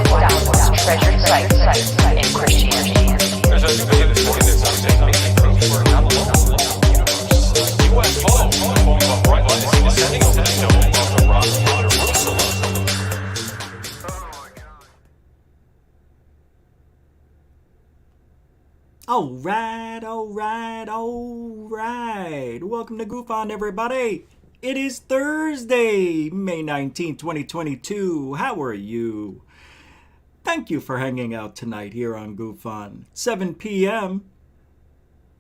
most treasured sites in Christianity. All right. Welcome to Goof On, everybody. It is Thursday, May 19, 2022. How are you? Thank you for hanging out tonight here on Goof On. 7 p.m.,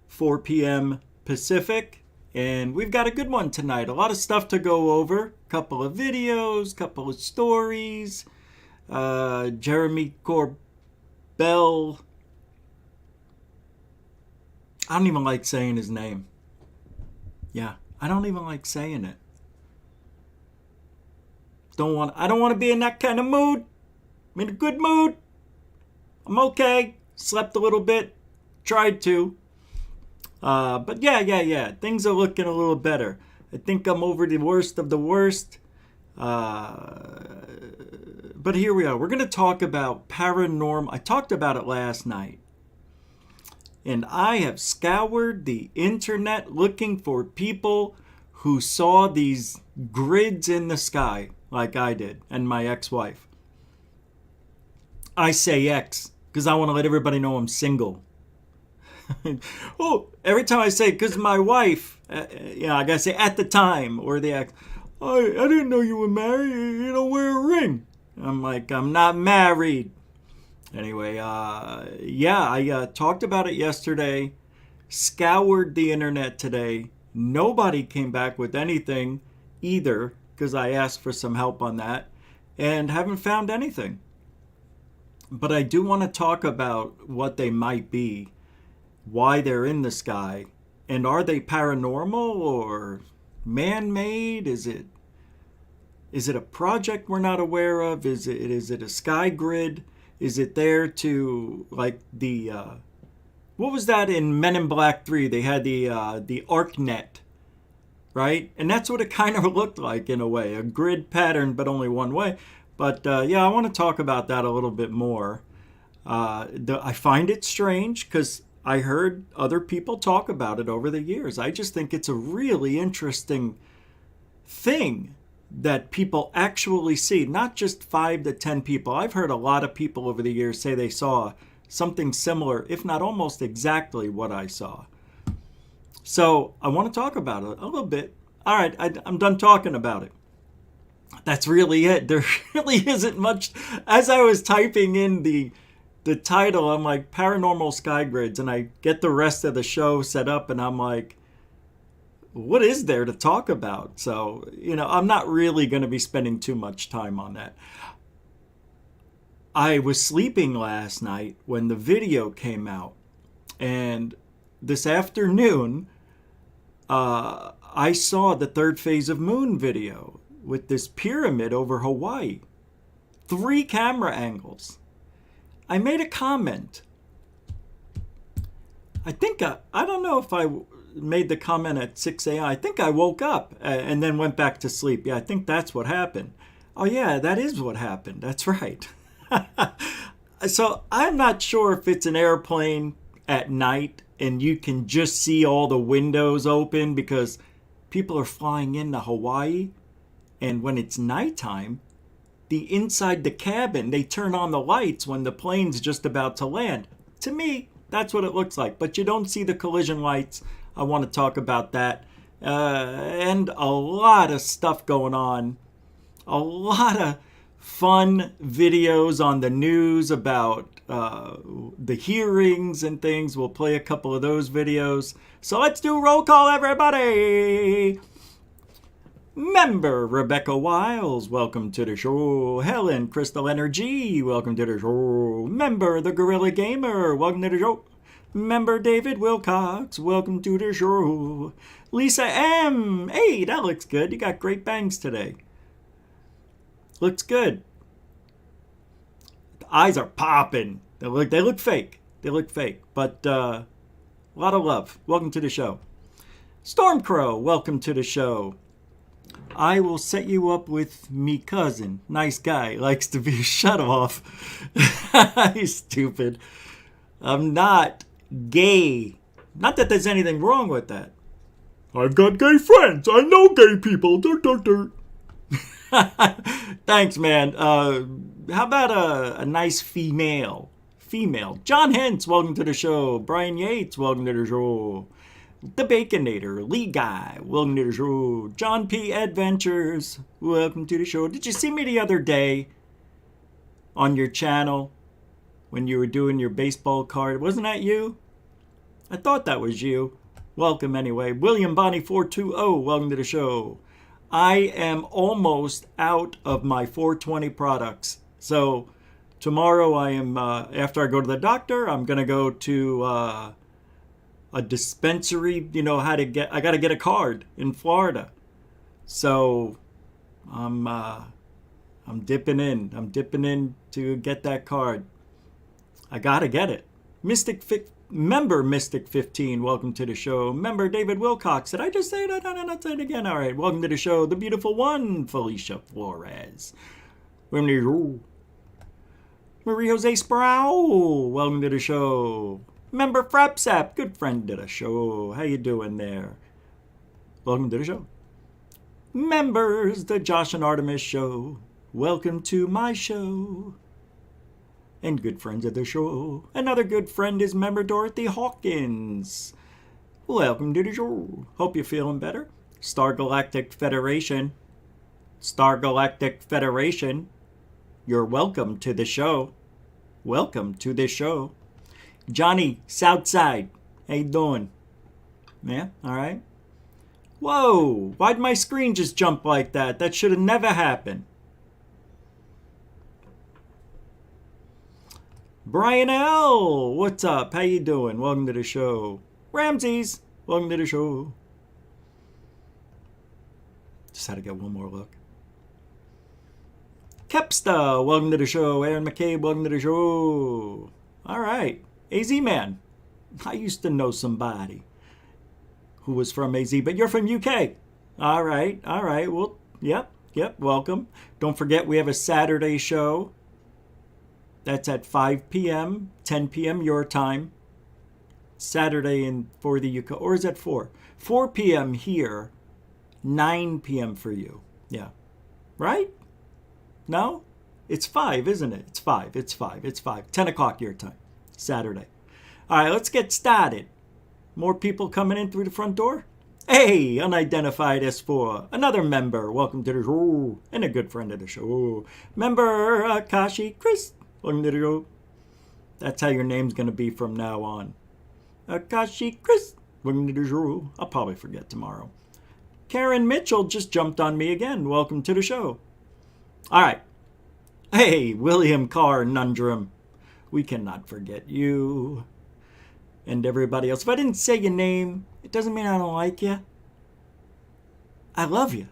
4 p.m. Pacific, and we've got a good one tonight. A lot of stuff to go over. Couple of videos, couple of stories. Jeremy Corbell. I don't even like saying his name. Yeah, I don't even like saying it. I don't want to be in that kind of mood. I'm in a good mood. I'm okay. Slept a little bit. Tried to. But yeah. Things are looking a little better. I think I'm over the worst of the worst. But here we are. We're going to talk about paranormal. I talked about it last night. And I have scoured the internet looking for people who saw these grids in the sky like I did and my ex-wife. I say ex because I want to let everybody know I'm single. Oh, every time I say, because my wife, I gotta say at the time, or the ex, I didn't know you were married, you don't wear a ring. I'm like, I'm not married. Anyway, I talked about it yesterday, scoured the internet today. Nobody came back with anything either, because I asked for some help on that, and haven't found anything. But I do want to talk about what they might be, why they're in the sky, and are they paranormal or man-made? Is it a project we're not aware of? Is it a sky grid? Is it there to, like the, what was that in Men in Black 3? They had the ArcNet, right? And that's what it kind of looked like in a way, a grid pattern, but only one way. But I want to talk about that a little bit more. I find it strange because I heard other people talk about it over the years. I just think it's a really interesting thing that people actually see, not just 5 to 10 people. I've heard a lot of people over the years say they saw something similar, if not almost exactly what I saw. So I want to talk about it a little bit. All right, I'm done talking about it. That's really it. There really isn't much. As I was typing in the title, I'm like, Paranormal Sky Grids, and I get the rest of the show set up, and I'm like, what is there to talk about? So, I'm not really going to be spending too much time on that. I was sleeping last night when the video came out, and this afternoon, I saw the third phase of Moon video with this pyramid over Hawaii. 3 camera angles. I made a comment. I think, I don't know if I made the comment at 6 a.m. I think I woke up and then went back to sleep. Yeah, I think that's what happened. Oh, yeah, that is what happened. That's right. So I'm not sure if it's an airplane at night and you can just see all the windows open because people are flying into Hawaii. And when it's nighttime, the inside the cabin, they turn on the lights when the plane's just about to land. To me, that's what it looks like. But you don't see the collision lights. I want to talk about that. And a lot of stuff going on. A lot of fun videos on the news about the hearings and things. We'll play a couple of those videos. So let's do roll call, everybody. Member Rebecca Wiles, welcome to the show. Helen Crystal Energy, welcome to the show. Member The Gorilla Gamer, welcome to the show. Member David Wilcox, welcome to the show. Lisa M, hey, that looks good. You got great bangs today. Looks good. The eyes are popping. They look fake. They look fake, but a lot of love. Welcome to the show. Stormcrow, welcome to the show. I will set you up with me cousin. Nice guy. Likes to be shut off. He's stupid. I'm not gay. Not that there's anything wrong with that. I've got gay friends. I know gay people. Dirt, dirt, dirt. Thanks, man. How about a nice female? Female. John Hentz, welcome to the show. Brian Yates, welcome to the show. The Baconator, Lee Guy, welcome to the show. John P. Adventures, welcome to the show. Did you see me the other day on your channel when you were doing your baseball card? Wasn't that you? I thought that was you. Welcome anyway. William Bonnie 420, welcome to the show. I am almost out of my 420 products. So tomorrow I am, after I go to the doctor, I'm going to go to a dispensary. You know how to get, I got to get a card in Florida. So I'm dipping in. I'm dipping in to get that card. I got to get it. Member Mystic 15, welcome to the show. Member David Wilcox, did I just say that? No, not say it again. All right, welcome to the show. The beautiful one, Felicia Flores. Marie Jose Sproul, welcome to the show. Member Frapsap, good friend to the show. How you doing there? Welcome to the show. Members, the Josh and Artemis show. Welcome to my show. And good friends of the show. Another good friend is member Dorothy Hawkins. Welcome to the show. Hope you're feeling better. Star Galactic Federation. You're welcome to the show. Welcome to the show. Johnny Southside. How you doing? Yeah, all right. Whoa, why'd my screen just jump like that? That should have never happened. Brian L., what's up? How you doing? Welcome to the show. Ramses, welcome to the show. Just had to get one more look. Kepsta, welcome to the show. Aaron McCabe, welcome to the show. All right. AZ Man. I used to know somebody who was from AZ, but you're from UK. All right. Well, yep. Welcome. Don't forget we have a Saturday show. That's at 5 p.m., 10 p.m. your time. Saturday for the UK. Or is that 4? 4 p.m. here, 9 p.m. for you. Yeah. Right? No? It's 5, isn't it? It's 5. 10 o'clock your time. Saturday. All right, let's get started. More people coming in through the front door? Hey, unidentified S4. Another member. Welcome to the show. And a good friend of the show. Member Akashi Chris. Welcome to the show. That's how your name's going to be from now on. Akashi Chris. Welcome to the show. I'll probably forget tomorrow. Karen Mitchell just jumped on me again. Welcome to the show. All right. Hey, William Carr Nundrum. We cannot forget you. And everybody else. If I didn't say your name, it doesn't mean I don't like you. I love you.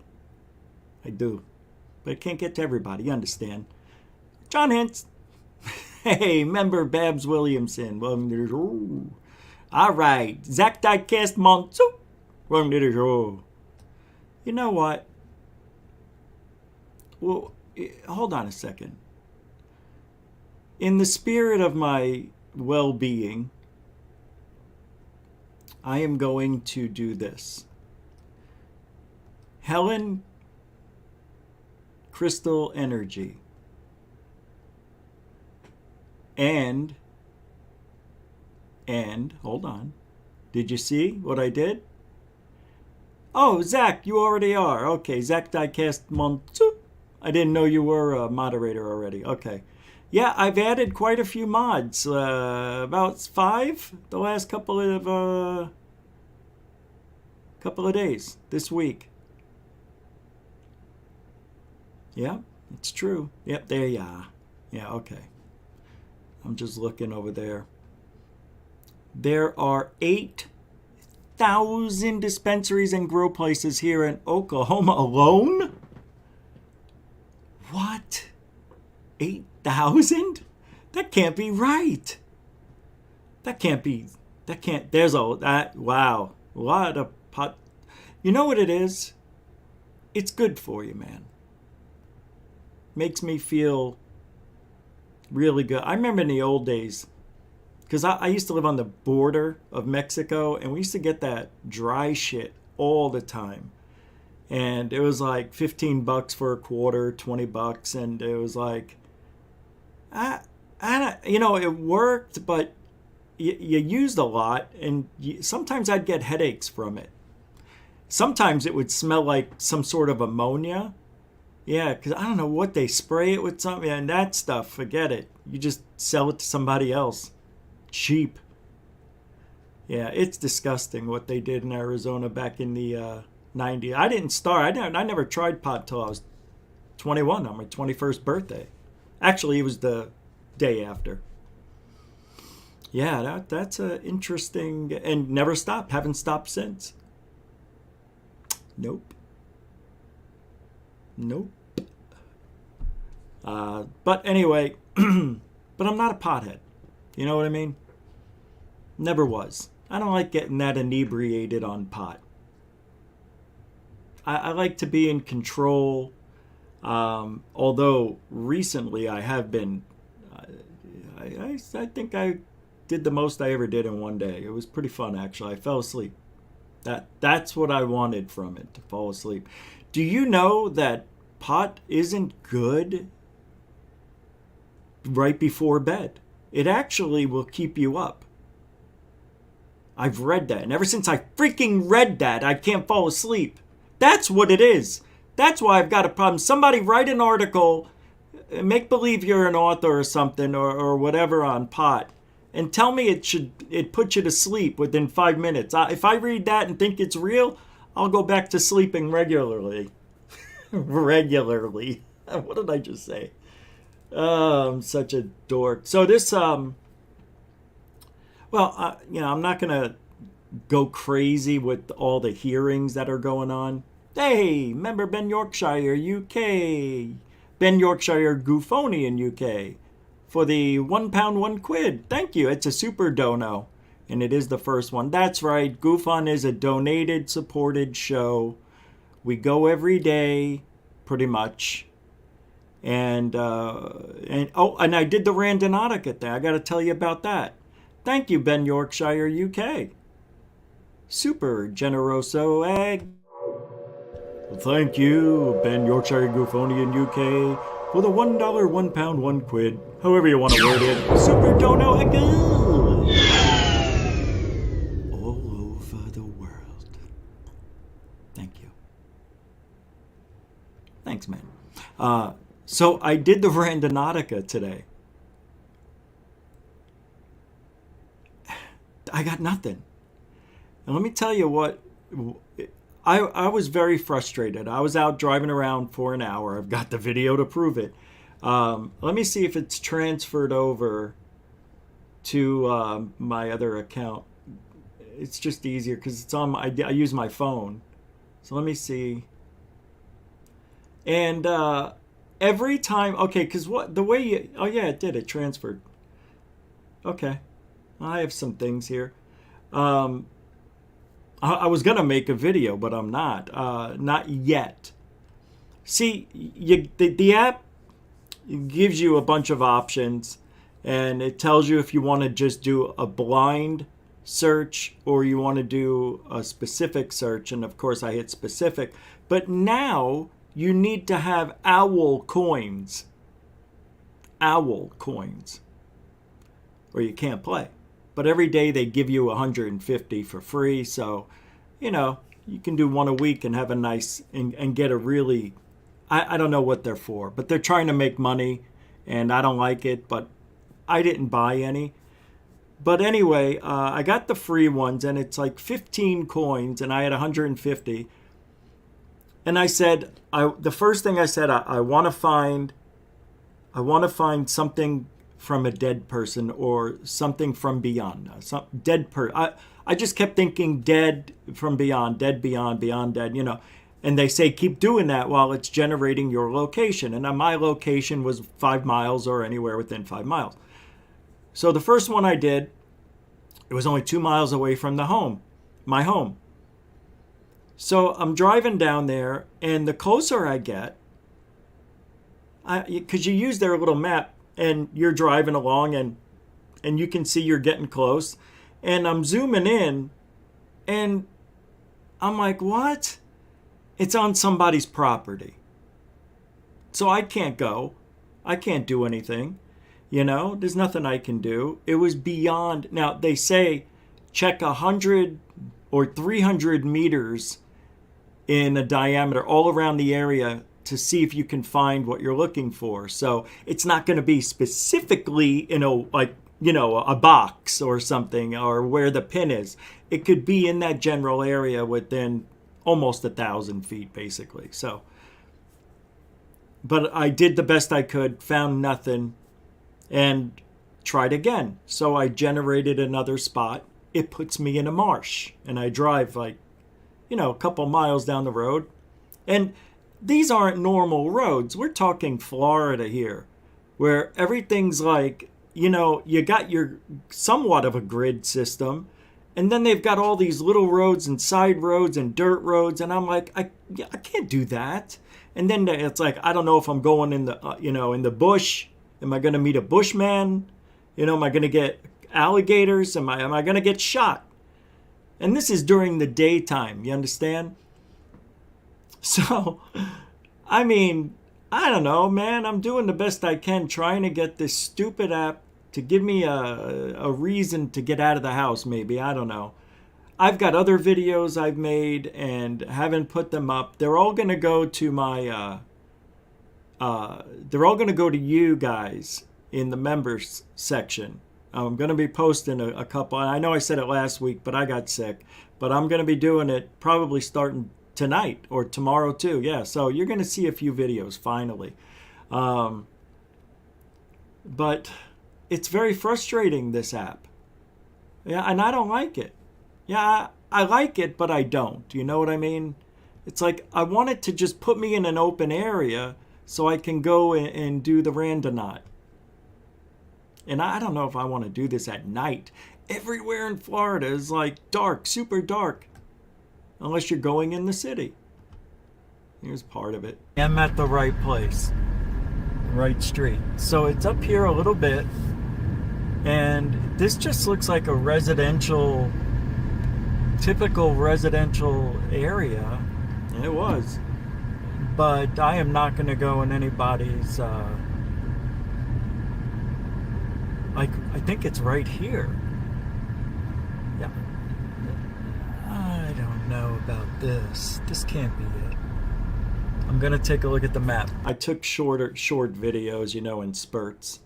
I do. But I can't get to everybody. You understand. John Hintz. Hey, member Babs Williamson. Welcome to the show. All right. Zach Diecast Monsu. Welcome to the show. You know what? Well, hold on a second. In the spirit of my well-being, I am going to do this. Helen Crystal Energy. And, hold on. Did you see what I did? Oh, Zach, you already are. Okay, Zach Diecast Montu. I didn't know you were a moderator already. Okay. Yeah, I've added quite a few mods. About 5 the last couple of days this week. Yeah, it's true. Yep, there you are. Yeah, okay. I'm just looking over there. There are 8,000 dispensaries and grow places here in Oklahoma alone? What? 8,000? That can't be right. Wow. A lot of pot. You know what it is? it's good for you, man. Makes me feel really good. I remember in the old days, because I used to live on the border of Mexico, and we used to get that dry shit all the time. And it was like $15 for a quarter, $20, and it was like, it worked, but you used a lot, and sometimes I'd get headaches from it. Sometimes it would smell like some sort of ammonia. Yeah, because I don't know what they spray it with, something, and that stuff, forget it. You just sell it to somebody else. Cheap. Yeah, it's disgusting what they did in Arizona back in the 90s. I didn't start. I never tried pot till I was 21 on my 21st birthday. Actually, it was the day after. Yeah, that's a interesting, and never stopped. Haven't stopped since. Nope. But anyway, but I'm not a pothead. You know what I mean? Never was. I don't like getting that inebriated on pot. I like to be in control. Although recently I have been, I think I did the most I ever did in one day. It was pretty fun, actually. I fell asleep. That's what I wanted from it, to fall asleep. Do you know that pot isn't good right before bed? It actually will keep you up. I've read that. And ever since I freaking read that, I can't fall asleep. That's what it is. That's why I've got a problem. Somebody write an article, make believe you're an author or something, or whatever on pot, and tell me it puts you to sleep within 5 minutes. If I read that and think it's real, I'll go back to sleeping regularly. Regularly. What did I just say? I'm such a dork. So this, I'm not going to go crazy with all the hearings that are going on. Hey, remember Ben Yorkshire, UK? Ben Yorkshire Goofoni in UK. For the £1, £1. Thank you. It's a super dono. And it is the first one. That's right. Goof On is a donated, supported show. We go every day, pretty much. And I did the Randonautica thing. I got to tell you about that. Thank you, Ben Yorkshire, UK. Super generoso egg. Thank you, Ben Yorkshire Goofoni in UK, for the $1, £1, £1. However you want to word it. Super dono egg. All over the world. Thank you. Thanks, man. So I did the Randonautica today. I got nothing. And let me tell you what, I was very frustrated. I was out driving around for an hour. I've got the video to prove it. Let me see if it's transferred over to my other account. It's just easier because it's on. I use my phone. So let me see. And every time, okay, because the way you, oh yeah, it did. It transferred. Okay, I have some things here. I was gonna make a video, but I'm not yet. See, the app gives you a bunch of options, and it tells you if you want to just do a blind search or you want to do a specific search. And of course, I hit specific. But now you need to have owl coins, or you can't play. But every day they give you 150 for free. So, you can do one a week and have a nice, and get a really, I don't know what they're for, but they're trying to make money, and I don't like it, but I didn't buy any. But anyway, I got the free ones, and it's like 15 coins, and I had 150. And I said, the first thing I said, I want to find something from a dead person or something from beyond. Some dead person. I just kept thinking dead from beyond, dead beyond, beyond dead, And they say keep doing that while it's generating your location. And my location was 5 miles or anywhere within 5 miles. So the first one I did, it was only 2 miles away from my home. So I'm driving down there, and the closer I get, because you use their little map, and you're driving along, and you can see you're getting close, and I'm zooming in, and I'm like, what? It's on somebody's property. So I can't go. I can't do anything. There's nothing I can do. It was beyond. Now, they say check 100 or 300 meters in a diameter all around the area to see if you can find what you're looking for. So it's not going to be specifically in a box or something, or where the pin is. It could be in that general area within almost 1,000 feet, basically. So, but I did the best I could, found nothing, and tried again. So I generated another spot. It puts me in a marsh, and I drive a couple miles down the road. And these aren't normal roads. We're talking Florida here, where everything's like, you got your somewhat of a grid system, and then they've got all these little roads and side roads and dirt roads, and I'm like, I can't do that. And then it's like, I don't know if I'm going in the in the bush. Am I going to meet a bushman? Am I going to get alligators? Am I going to get shot? And this is during the daytime. You understand? So, I mean, I don't know, man. I'm doing the best I can trying to get this stupid app to give me a reason to get out of the house, maybe. I don't know. I've got other videos I've made and haven't put them up. They're all going to go to my... they're all going to go to you guys in the members section. I'm going to be posting a couple. I know I said it last week, but I got sick. But I'm going to be doing it probably starting tonight or tomorrow too. Yeah, so you're going to see a few videos finally. But it's very frustrating, this app. Yeah, and I don't like it. Yeah, I like it, but I don't. You know what I mean? It's like I want it to just put me in an open area so I can go and do the Randonaut. And I don't know if I want to do this at night. Everywhere in Florida is like dark, super dark. Unless you're going in the city. Here's part of it. I'm at the right place. Right street. So it's up here a little bit. And this just looks like a typical residential area. And it was. But I am not going to go in anybody's... I think it's right here. Yeah. I don't know about this. This can't be it. I'm going to take a look at the map. I took short videos, in spurts.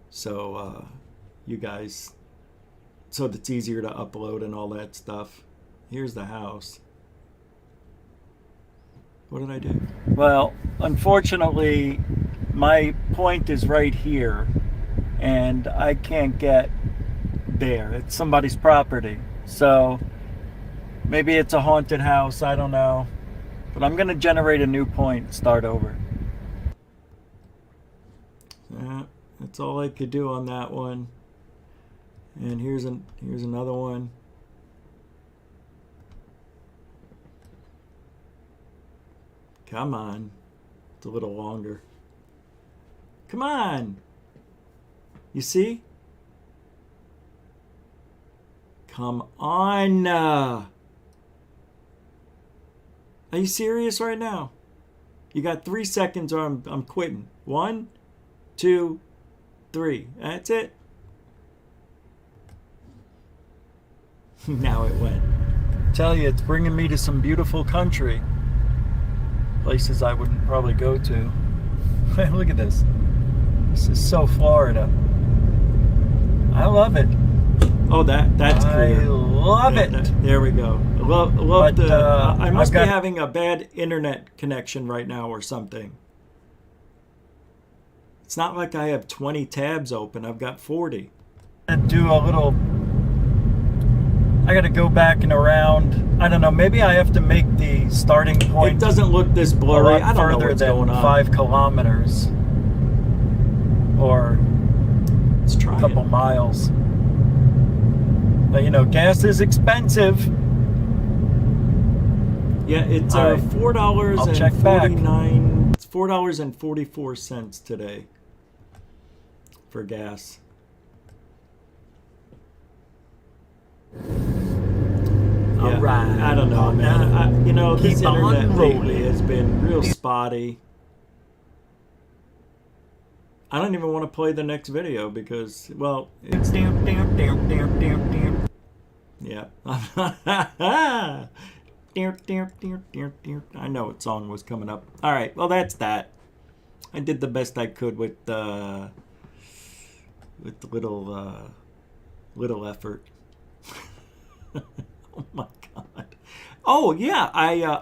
So, you guys... So that it's easier to upload and all that stuff. Here's the house. What did I do? Well, unfortunately, my point is right here. And I can't get there. It's somebody's property. So maybe it's a haunted house. I don't know. But I'm going to generate a new point and start over. That's all I could do on that one. And here's another one. Come on. It's a little longer. Come on. You see? Come on. Are you serious right now? You got 3 seconds or I'm quitting. 1, 2, 3. That's it. Now it went. Tell you, it's bringing me to some beautiful country. Places I wouldn't probably go to. Look at this. This is so Florida. I love it. Oh, that's clear. I love it. There we go. I must be having a bad internet connection right now or something. It's not like I have 20 tabs open. I've got 40. I got to go back and around. I don't know. Maybe I have to make the starting point. It doesn't look this blurry. I don't know what's going on. 5 kilometers. Or let's try a couple miles. But gas is expensive. Yeah, it's Hi. $4 I'll and check back. 49. It's $4.44 today for gas. Yeah, Alright, I don't know, partner. man. You know, this Keep on internet lately rolling. has been real spotty. I don't even want to play the next video because, well, it's yeah. I know what song was coming up. All right, well that's that. I did the best I could with the little effort. Oh my god. Oh yeah,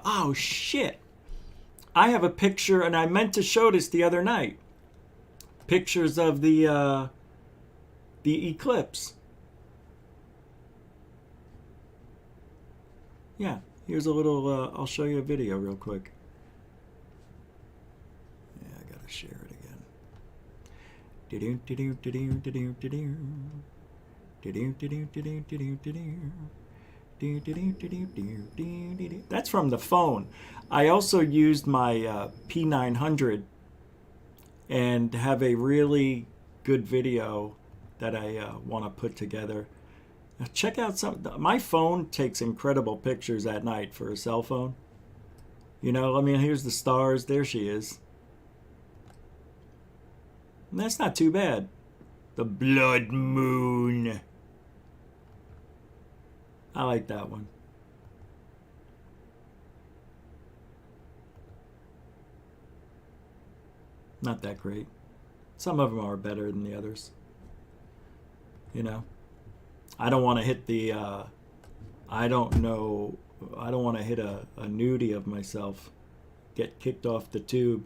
oh shit. I have a picture, and I meant to show this the other night. Pictures of the eclipse. Yeah, here's a little. I'll show you a video real quick. Yeah, I gotta share it again. That's from the phone. I also used my P900 and have a really good video that I want to put together. Now check out my phone takes incredible pictures at night for a cell phone. You know, I mean, here's the stars. There she is. And that's not too bad. The blood moon. I like that one. Not that great. Some of them are better than the others. You know, I don't want to hit the. I don't want to hit a nudie of myself. Get kicked off the tube.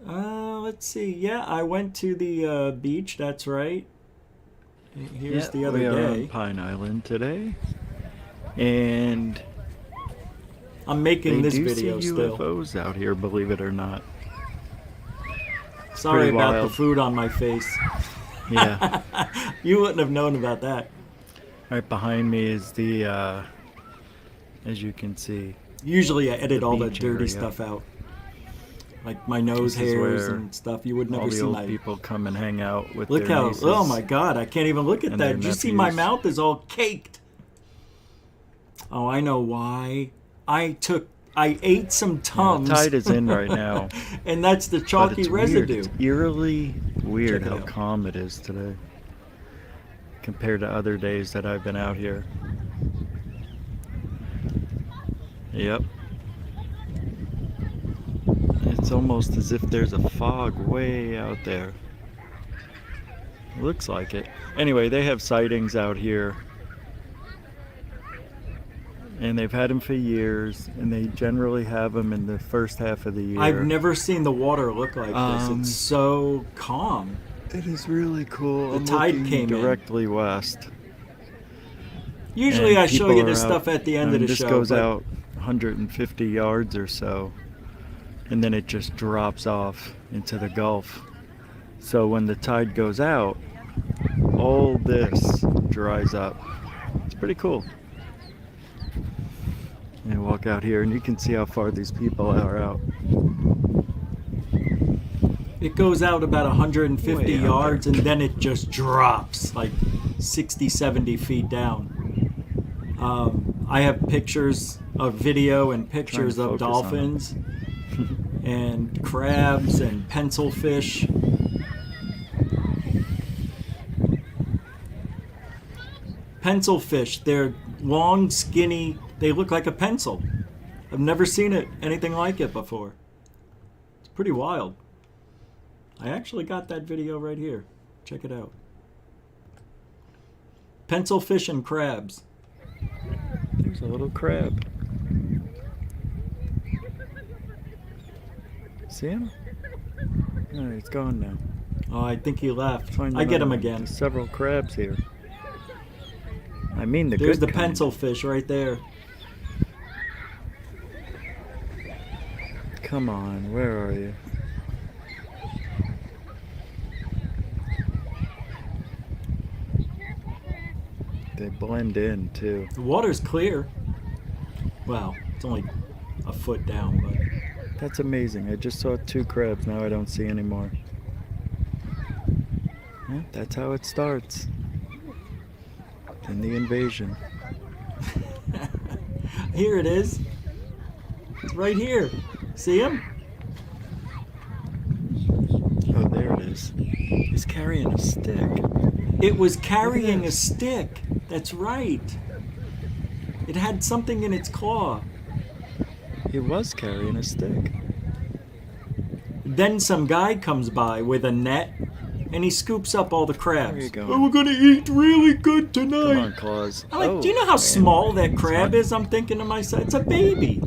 Let's see. Yeah, I went to the beach. That's right. Here's the other we are day. on Pine Island today, and I'm making they this do video see still. UFOs out here, believe it or not. Sorry pretty about the wild. food on my face. Yeah. You wouldn't have known about that. Right behind me is the, as you can see, Usually I edit The all the beach dirty area. stuff out. Like my nose This is hairs where and stuff. You would all never the see old my... people come and hang out with Look their how... nieces. Oh my god, I can't even look at and that. their Did you see my nephews. mouth is all caked? Oh, I know why. I ate some Yeah, Tums. the tide is in right now. And that's the But chalky it's residue. weird. It's eerily weird Check it how out. calm it is today compared to other days that I've been out here. Yep. It's almost as if there's a fog way out there. Looks like it. Anyway, they have sightings out here. And they've had them for years, and they generally have them in the first half of the year. I've never seen the water look like this. It's so calm. It is really cool. The I'm tide looking came in. directly west. Usually And I show people you are this out- stuff at the end of the this show. goes but out 150 yards or so, and then it just drops off into the Gulf. So when the tide goes out, all this dries up. It's pretty cool. And walk out here, and you can see how far these people are out. It goes out about 150 Way out yards and then it just drops like 60, 70 feet down. I have pictures of video and pictures of focus on 'em. dolphins and crabs and pencil fish. Pencil fish, they're long, skinny, they look like a pencil. I've never seen anything like it before. It's pretty wild. I actually got that video right here. Check it out. Pencil fish and crabs. There's a little crab. See him? No, he's gone now. Oh, I think he left. Find I get him another. again. There's several crabs here. I mean the There's good the kind. pencil fish right there. Come on, where are you? They blend in too. The water's clear. Well, it's only a foot down, but That's amazing. I just saw 2 crabs. Now I don't see any more. Yeah, that's how it starts. In the invasion. here it is. It's right here. See him? Oh, there it is. He's carrying a stick. It was carrying a stick. That's right. It had something in its claw. He was carrying a stick. Then some guy comes by with a net, and he scoops up all the crabs. Where you going? Oh, we're gonna eat really good tonight. Come on, Claus. I'm like, Oh, do you know how man. small that crab is? I'm thinking to myself, it's a baby.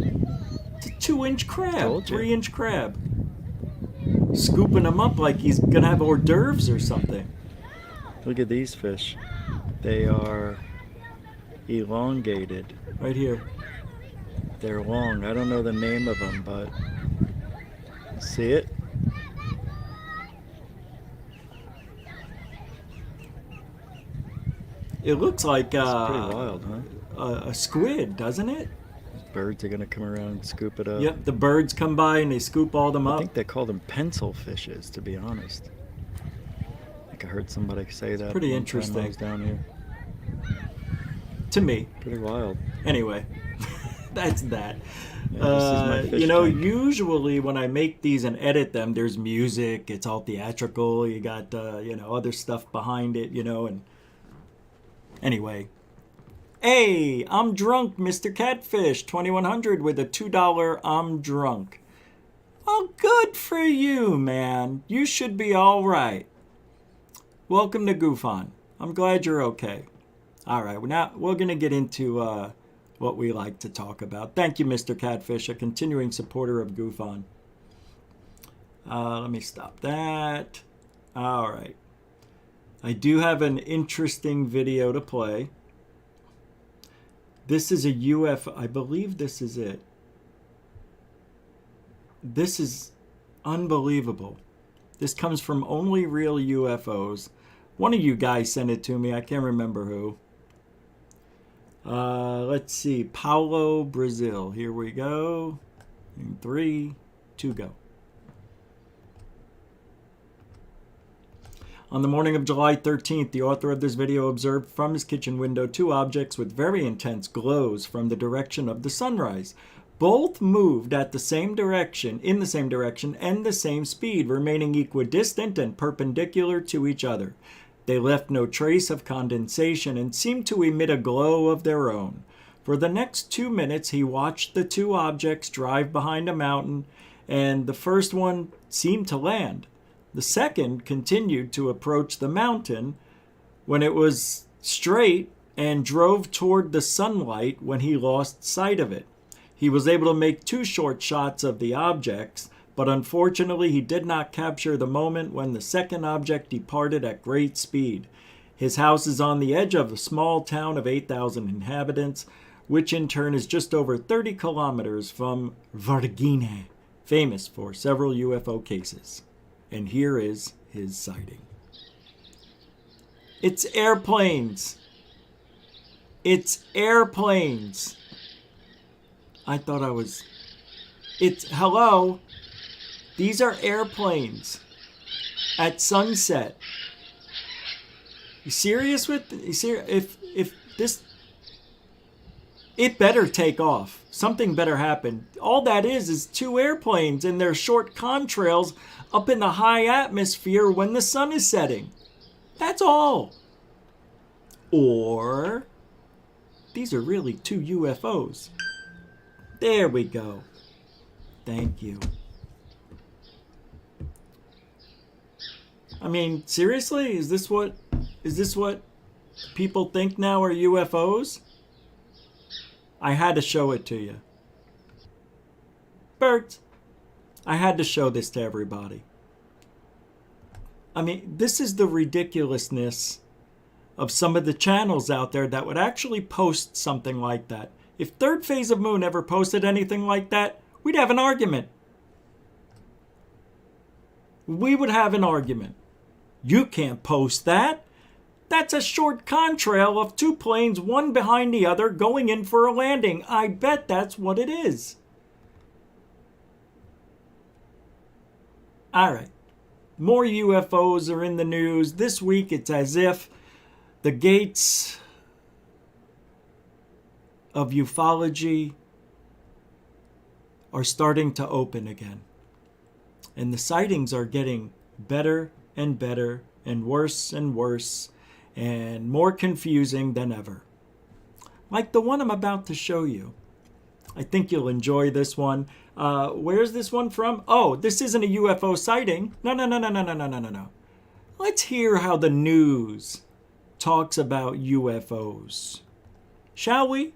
It's a 2-inch crab, Told you. 3-inch crab. Scooping him up like he's gonna have hors d'oeuvres or something. Look at these fish. They are elongated. Right here. They're long. I don't know the name of them, but see it? It looks like It's pretty wild, huh? a squid, doesn't it? Birds are gonna come around and scoop it up. Yep, the birds come by and they scoop all them I up. think they call them pencil fishes, to be honest. I think I heard somebody say that. pretty one time interesting. I was down here. To me. Pretty wild. Anyway, that's that. Yeah, this is my fish You know, tank. usually when I make these and edit them, there's music. It's all theatrical. You got, other stuff behind it, and anyway. Hey, I'm drunk, Mr. Catfish, 2100 with a $2 I'm drunk. Oh, good for you, man. You should be all right. Welcome to Goof On. I'm glad you're okay. All right, now we're going to get into what we like to talk about. Thank you, Mr. Catfish, a continuing supporter of Goof On. Let me stop that. All right. I do have an interesting video to play. This is a UFO. I believe this is it. This is unbelievable. This comes from Only Real UFOs. One of you guys sent it to me. I can't remember who. Let's see. Paulo, Brazil. Here we go. In 3, 2, go. On the morning of July 13th, the author of this video observed from his kitchen window 2 objects with very intense glows from the direction of the sunrise. Both moved at the same direction, in the same direction, and the same speed, remaining equidistant and perpendicular to each other. They left no trace of condensation and seemed to emit a glow of their own. For the next 2 minutes, he watched the 2 objects drive behind a mountain, and the first one seemed to land. The second continued to approach the mountain when it was straight and drove toward the sunlight when he lost sight of it. He was able to make 2 short shots of the objects, but unfortunately he did not capture the moment when the second object departed at great speed. His house is on the edge of a small town of 8,000 inhabitants, which in turn is just over 30 kilometers from Varginha, famous for several UFO cases. And here is his sighting. It's airplanes. It's airplanes. I thought I was... Hello. These are airplanes. At sunset. You serious with... If this... It better take off. Something better happen. All that is 2 airplanes and their short contrails up in the high atmosphere when the sun is setting. That's all. Or these are really 2 UFOs. There we go. Thank you. I mean, seriously, is this what people think now are UFOs? I had to show it to you. Bert, I had to show this to everybody. I mean, this is the ridiculousness of some of the channels out there that would actually post something like that. If Third Phase of Moon ever posted anything like that, we'd have an argument. We would have an argument. You can't post that. That's a short contrail of two planes, one behind the other, going in for a landing. I bet that's what it is. All right. More UFOs are in the news. This week, it's as if the gates of ufology are starting to open again. And the sightings are getting better and better and worse and more confusing than ever. Like the one I'm about to show you. I think you'll enjoy this one. Where's this one from? Oh, this isn't a UFO sighting. No. Let's hear how the news talks about UFOs. Shall we?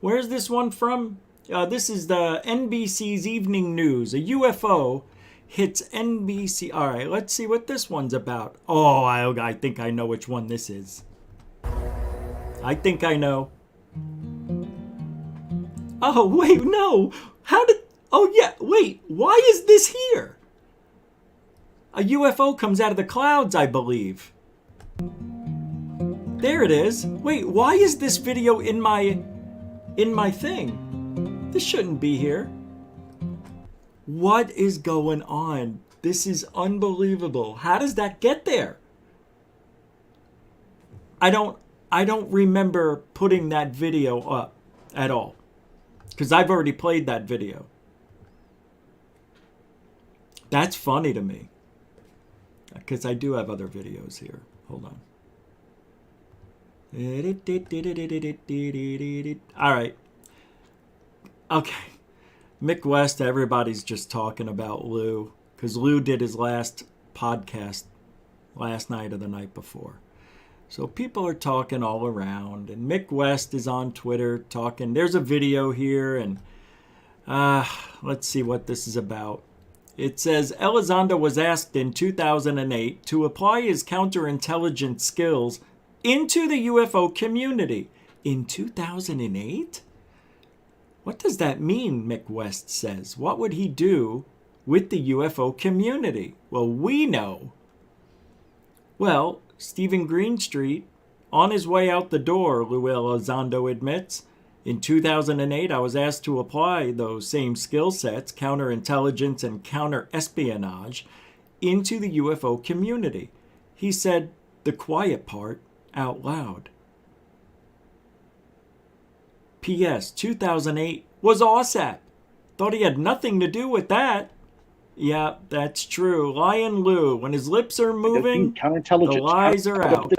Where's this one from? This is the NBC's Evening News. A UFO hits NBC. All right, let's see what this one's about. Oh, I think I know which one this is. I think I know. Oh, wait, no. Oh, yeah, wait. Why is this here? A UFO comes out of the clouds, I believe. There it is. Wait, why is this video in my thing? This shouldn't be here. What is going on? This is unbelievable. How does that get there? I don't remember putting that video up at all, because I've already played that video. That's funny to me, because I do have other videos here. Hold on. All right. Okay. Mick West, everybody's just talking about Lou, because Lou did his last podcast last night or the night before. So people are talking all around, and Mick West is on Twitter talking. There's a video here, and let's see what this is about. It says Elizondo was asked in 2008 to apply his counterintelligence skills into the UFO community. In 2008? What does that mean, Mick West says? What would he do with the UFO community? Well, we know. Well, Stephen Greenstreet, on his way out the door, Lou Elizondo admits, in 2008, I was asked to apply those same skill sets, counterintelligence and counterespionage, into the UFO community. He said the quiet part out loud. P.S. 2008 was OSAP. Thought he had nothing to do with that. Yeah, that's true. Lion Lou, when his lips are moving, the lies are out.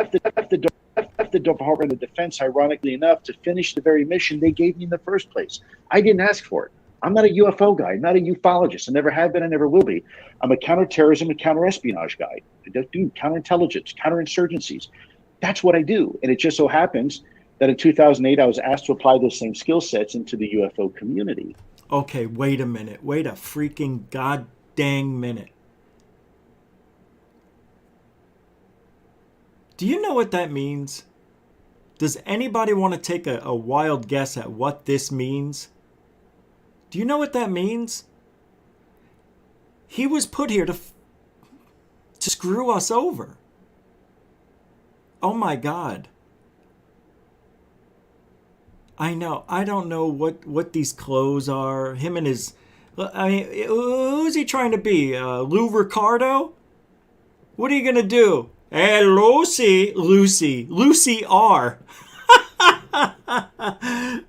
The Department of Defense, ironically enough, to finish the very mission they gave me in the first place. I didn't ask for it. I'm not a UFO guy. I'm not a ufologist. I never have been. I never will be. I'm a counterterrorism and counterespionage guy. I do counterintelligence, counterinsurgencies. That's what I do. And it just so happens that in 2008, I was asked to apply those same skill sets into the UFO community. Okay, wait a minute. Wait a freaking god dang minute. Do you know what that means? Does anybody want to take a wild guess at what this means? Do you know what that means? He was put here to screw us over. Oh my God. I know. I don't know what these clothes are. Him and his... I mean, who's he trying to be? Lou Ricardo? What are you going to do? Hey, Lucy R.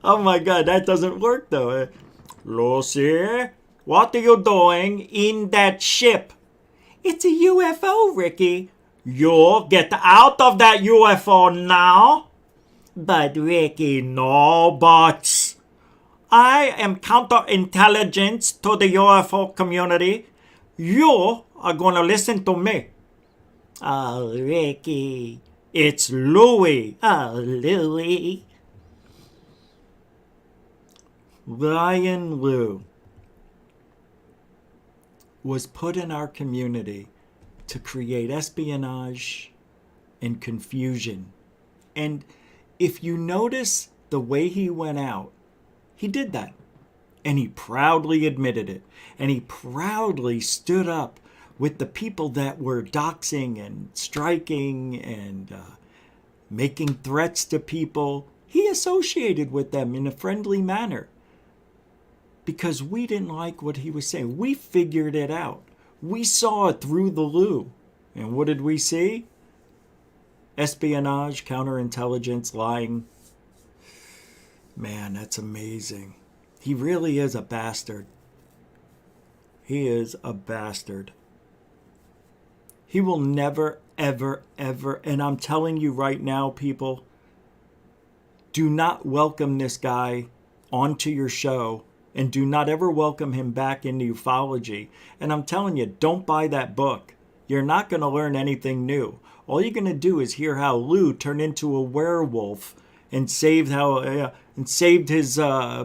Oh my God, that doesn't work though. Lucy, what are you doing in that ship? It's a UFO, Ricky. You get out of that UFO now. But Ricky, no buts. I am counterintelligence to the UFO community. You are going to listen to me. Oh, Ricky, it's Louie. Oh, Louie. Lion Lou was put in our community to create espionage and confusion. And if you notice the way he went out, he did that. And he proudly admitted it. And he proudly stood up with the people that were doxing and striking and making threats to people. He associated with them in a friendly manner because we didn't like what he was saying. We figured it out. We saw it through the loo. And what did we see? Espionage, counterintelligence, lying. Man, that's amazing. He really is a bastard. He is a bastard. He will never, ever, ever, and I'm telling you right now, people, do not welcome this guy onto your show and do not ever welcome him back into ufology. And I'm telling you, don't buy that book. You're not going to learn anything new. All you're going to do is hear how Lou turned into a werewolf and saved his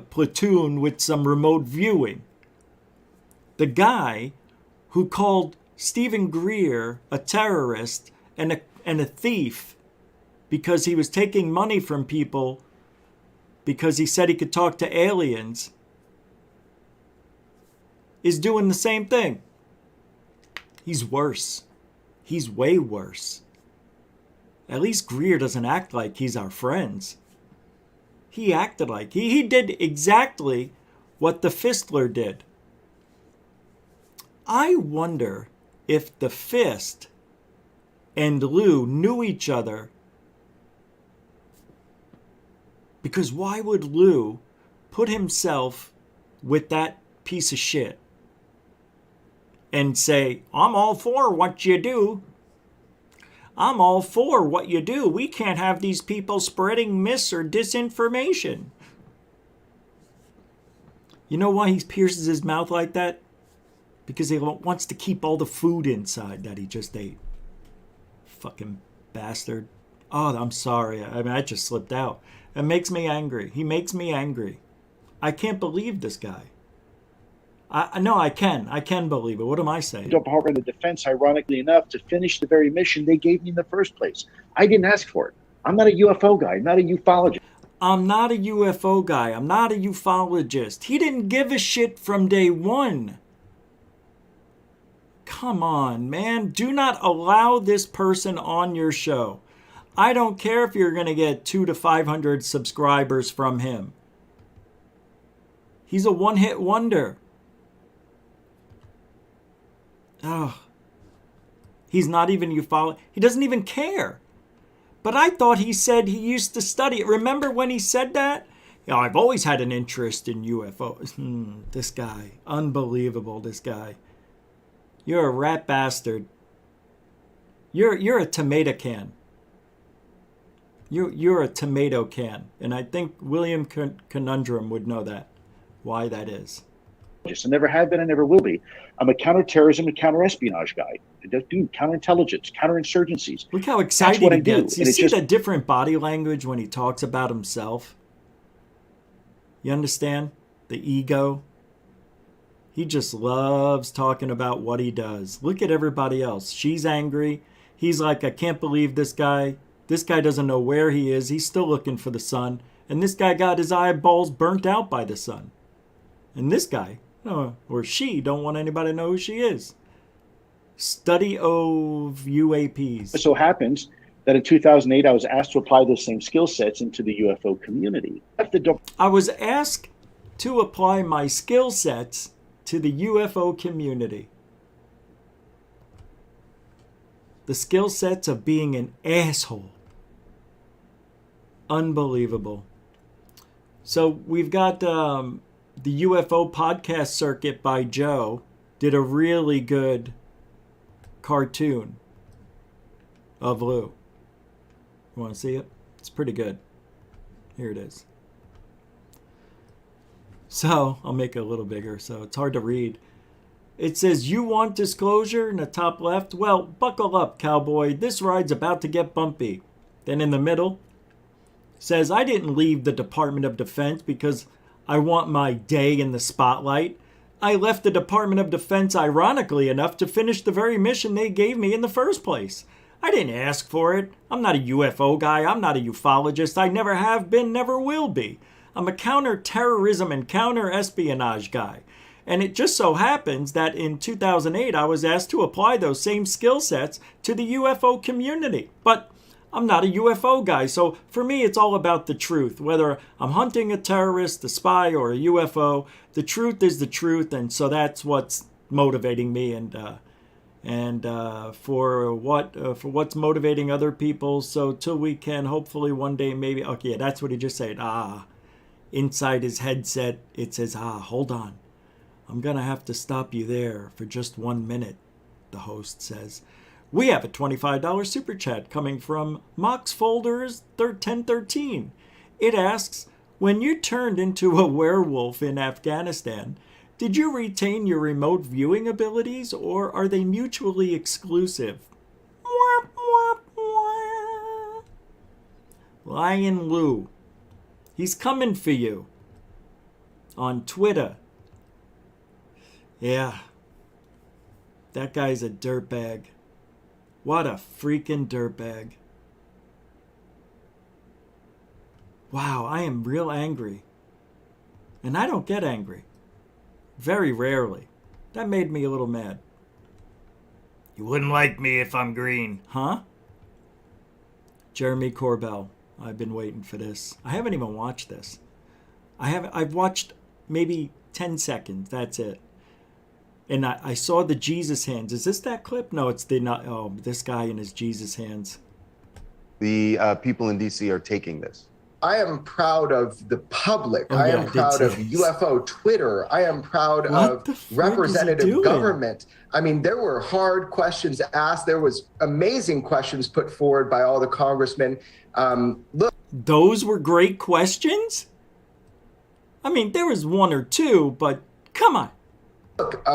platoon with some remote viewing. The guy who called Stephen Greer a terrorist and a thief because he was taking money from people because he said he could talk to aliens is doing the same thing. He's worse. He's way worse. At least Greer doesn't act like he's our friends. He acted like he did exactly what the Fistler did. I wonder if the Fist and Lou knew each other, because why would Lou put himself with that piece of shit and say, I'm all for what you do. I'm all for what you do. We can't have these people spreading myths or disinformation. You know why he pierces his mouth like that? Because he wants to keep all the food inside that he just ate. Fucking bastard. Oh, I'm sorry. I mean, I just slipped out. It makes me angry. He makes me angry. I can't believe this guy. No, I can. I can believe it. What am I saying? Department of Defense, ironically enough, to finish the very mission they gave me in the first place. I didn't ask for it. I'm not a UFO guy. I'm not a ufologist. I'm not a UFO guy. I'm not a ufologist. He didn't give a shit from day one. Come on, man. Do not allow this person on your show. I don't care if you're going to get 200 to 500 subscribers from him. He's a one-hit wonder. Oh, he's not even ufology. He doesn't even care. But I thought he said he used to study it. Remember when he said that? Yeah, I've always had an interest in UFOs. This guy. Unbelievable, this guy. You're a rat bastard. You're a tomato can. You're a tomato can. And I think William Conundrum would know that. Why that is. I never have been and never will be. I'm a counterterrorism and counterespionage guy. I do counterintelligence, counterinsurgencies. Look how excited he gets. You see the different body language when he talks about himself? You understand? The ego. He just loves talking about what he does. Look at everybody else. She's angry. He's like, I can't believe this guy. This guy doesn't know where he is. He's still looking for the sun. And this guy got his eyeballs burnt out by the sun. And this guy, or she, don't want anybody to know who she is. Study of UAPs. It so happens that in 2008, I was asked to apply those same skill sets into the UFO community. I was asked to apply my skill sets to the UFO community. The skill sets of being an asshole. Unbelievable. So we've got the UFO podcast circuit by Joe did a really good cartoon of Lou. You want to see it? It's pretty good. Here it is. So I'll make it a little bigger so it's hard to read. It says, you want disclosure in the top left? Well, buckle up, cowboy. This ride's about to get bumpy. Then in the middle, says, I didn't leave the Department of Defense because I want my day in the spotlight. I left the Department of Defense, ironically enough, to finish the very mission they gave me in the first place. I didn't ask for it. I'm not a UFO guy. I'm not a ufologist. I never have been, never will be. I'm a counter-terrorism and counter-espionage guy. And it just so happens that in 2008, I was asked to apply those same skill sets to the UFO community. But I'm not a UFO guy. So for me, it's all about the truth. Whether I'm hunting a terrorist, a spy, or a UFO, the truth is the truth. And so that's what's motivating me. And for what's motivating other people. So till we can hopefully one day maybe, okay, yeah, that's what he just said. Inside his headset, it says, hold on. I'm going to have to stop you there for just 1 minute, the host says. We have a $25 super chat coming from Moxfolders 1013. It asks, when you turned into a werewolf in Afghanistan, did you retain your remote viewing abilities or are they mutually exclusive? Lion Lou. He's coming for you. On Twitter. Yeah. That guy's a dirtbag. What a freaking dirtbag. Wow, I am real angry. And I don't get angry. Very rarely. That made me a little mad. You wouldn't like me if I'm green. Huh? Jeremy Corbell. I've been waiting for this. I haven't even watched this. I've watched maybe 10 seconds. That's it. And I saw the Jesus hands. Is this that clip? No, it's this guy in his Jesus hands. The people in DC are taking this. I am proud of the public. Oh, I yeah, am proud of UFO Twitter. I am proud of representative government. I mean, there were hard questions asked. There was amazing questions put forward by all the congressmen. Look, those were great questions? I mean, there was one or two, but come on. Look,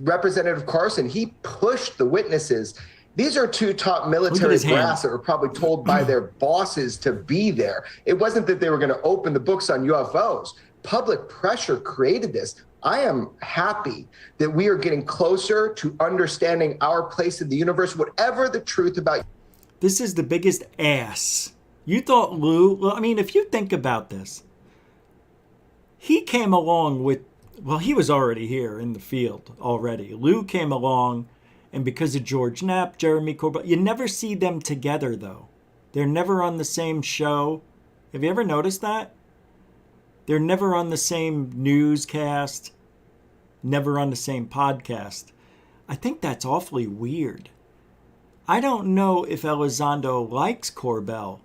Representative Carson, he pushed the witnesses. These are two top military brass that were probably told by their bosses to be there. It wasn't that they were going to open the books on UFOs. Public pressure created this. I am happy that we are getting closer to understanding our place in the universe, whatever the truth about. This is the biggest ass. You thought Lou, well, I mean, if you think about this, he came along with, well, he was already here in the field already. Lou came along, and because of George Knapp, Jeremy Corbell, you never see them together, though. They're never on the same show. Have you ever noticed that? They're never on the same newscast, never on the same podcast. I think that's awfully weird. I don't know if Elizondo likes Corbell.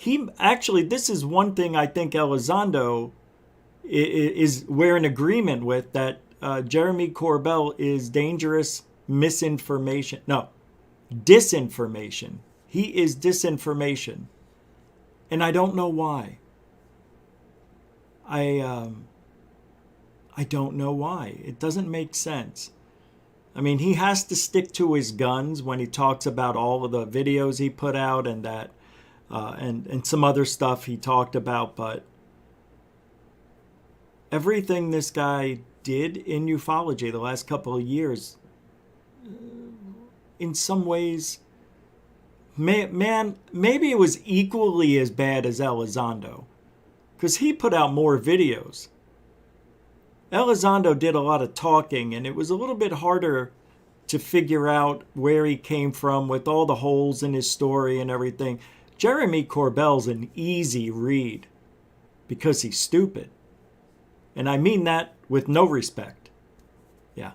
This is one thing I think Elizondo we're in agreement with, that Jeremy Corbell is dangerous disinformation. He is disinformation. And I don't know why. I don't know why. It doesn't make sense. I mean, he has to stick to his guns when he talks about all of the videos he put out and that and some other stuff he talked about, but everything this guy did in ufology the last couple of years, in some ways, maybe it was equally as bad as Elizondo, because he put out more videos. Elizondo did a lot of talking, and it was a little bit harder to figure out where he came from with all the holes in his story and everything. Jeremy Corbell's an easy read because he's stupid. And I mean that with no respect. Yeah.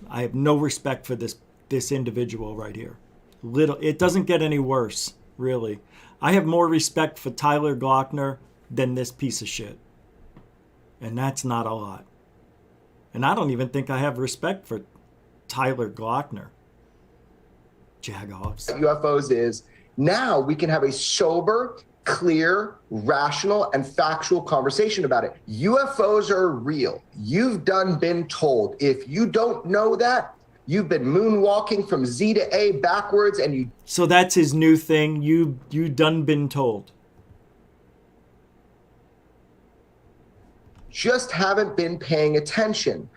I have no respect for this individual right here. It doesn't get any worse, really. I have more respect for Tyler Glockner than this piece of shit. And that's not a lot. And I don't even think I have respect for Tyler Glockner. Jagoffs. UFOs is now we can have a sober, clear, rational, and factual conversation about it. UFOs are real. You've been told. If you don't know that, you've been moonwalking from Z to A backwards, and you. So that's his new thing. You done been told. Just haven't been paying attention.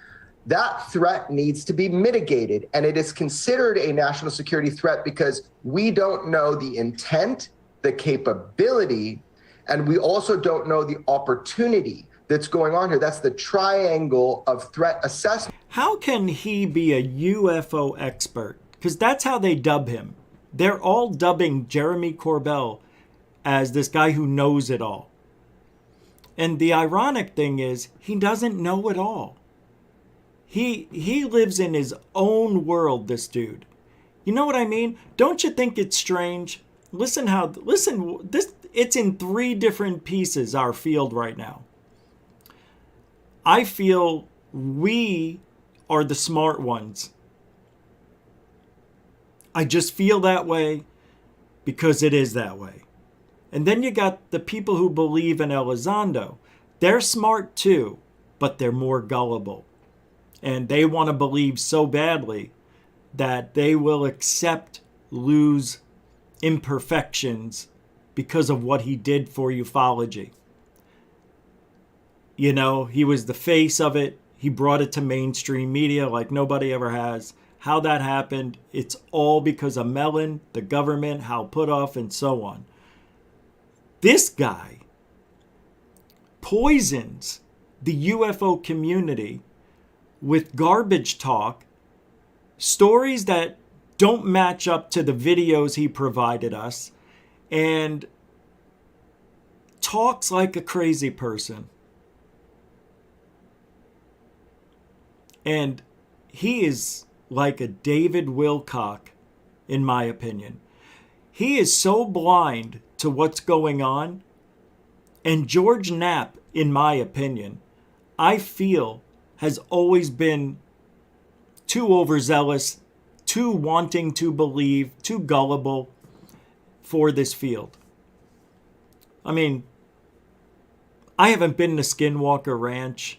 That threat needs to be mitigated, and it is considered a national security threat because we don't know the intent, the capability, and we also don't know the opportunity that's going on here. That's the triangle of threat assessment. How can he be a UFO expert? Because that's how they dub him. they're all dubbing Jeremy Corbell as this guy who knows it all. And the ironic thing is, he doesn't know it all. He lives in his own world, this dude. You know what I mean? Don't you think it's strange? Listen, it's in 3 different pieces, our field right now. I feel we are the smart ones. I just feel that way because it is that way. And then you got the people who believe in Elizondo. They're smart too, but they're more gullible. And they want to believe so badly that they will accept Lou's imperfections because of what he did for ufology. You know, he was the face of it. He brought it to mainstream media like nobody ever has. How that happened, it's all because of Mellon, the government, Hal Puthoff, and so on. This guy poisons the UFO community with garbage talk, stories that don't match up to the videos he provided us, and talks like a crazy person. And he is like a David Wilcock, in my opinion. He is so blind to what's going on. And George Knapp, in my opinion, I feel has always been too overzealous, too wanting to believe, too gullible for this field. I mean, I haven't been to Skinwalker Ranch,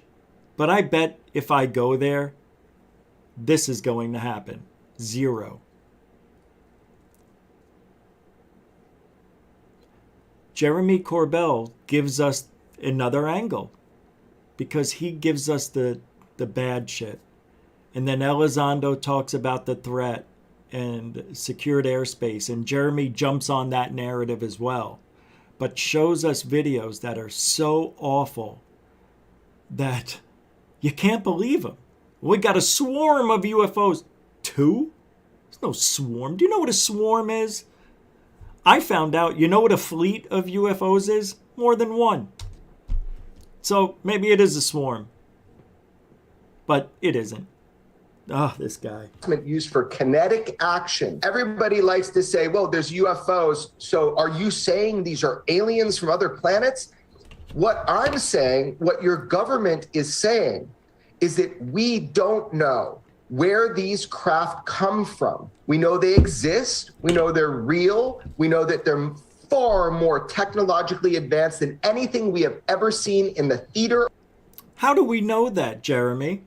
but I bet if I go there, this is going to happen. 0. Jeremy Corbell gives us another angle because he gives us the bad shit. And then Elizondo talks about the threat and secured airspace, and Jeremy jumps on that narrative as well, but shows us videos that are so awful that you can't believe them. We got a swarm of UFOs. 2? There's no swarm. Do you know what a swarm is? I found out, you know what a fleet of UFOs is? More than 1. So maybe it is a swarm. But it isn't. Oh, this guy. Used for kinetic action. Everybody likes to say, well, there's UFOs. So are you saying these are aliens from other planets? What I'm saying, what your government is saying, is that we don't know where these craft come from. We know they exist. We know they're real. We know that they're far more technologically advanced than anything we have ever seen in the theater. How do we know that, Jeremy?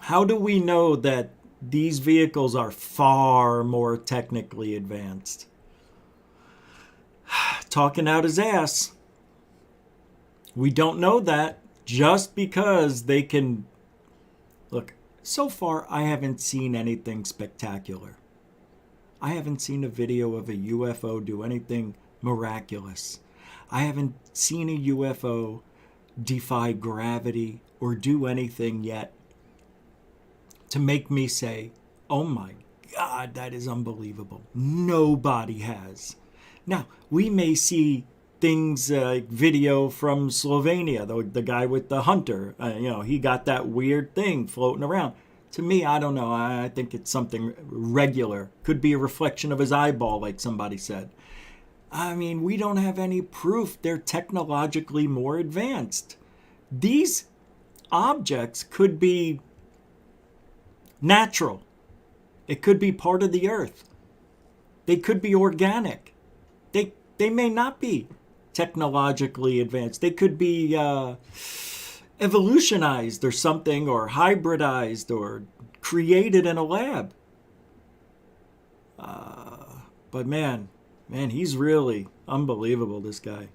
How do we know that these vehicles are far more technically advanced? Talking out his ass. We don't know that just because they can... Look, so far I haven't seen anything spectacular. I haven't seen a video of a UFO do anything miraculous. I haven't seen a UFO defy gravity or do anything yet to make me say, oh my God, that is unbelievable. Nobody has. Now, we may see things like video from Slovenia, the guy with the hunter, he got that weird thing floating around. To me, I don't know. I think it's something regular. Could be a reflection of his eyeball, like somebody said. I mean, we don't have any proof they're technologically more advanced. These objects could be natural. It could be part of the earth. They could be organic. They may not be technologically advanced. They could be evolutionized or something, or hybridized or created in a lab. But man, he's really unbelievable, this guy.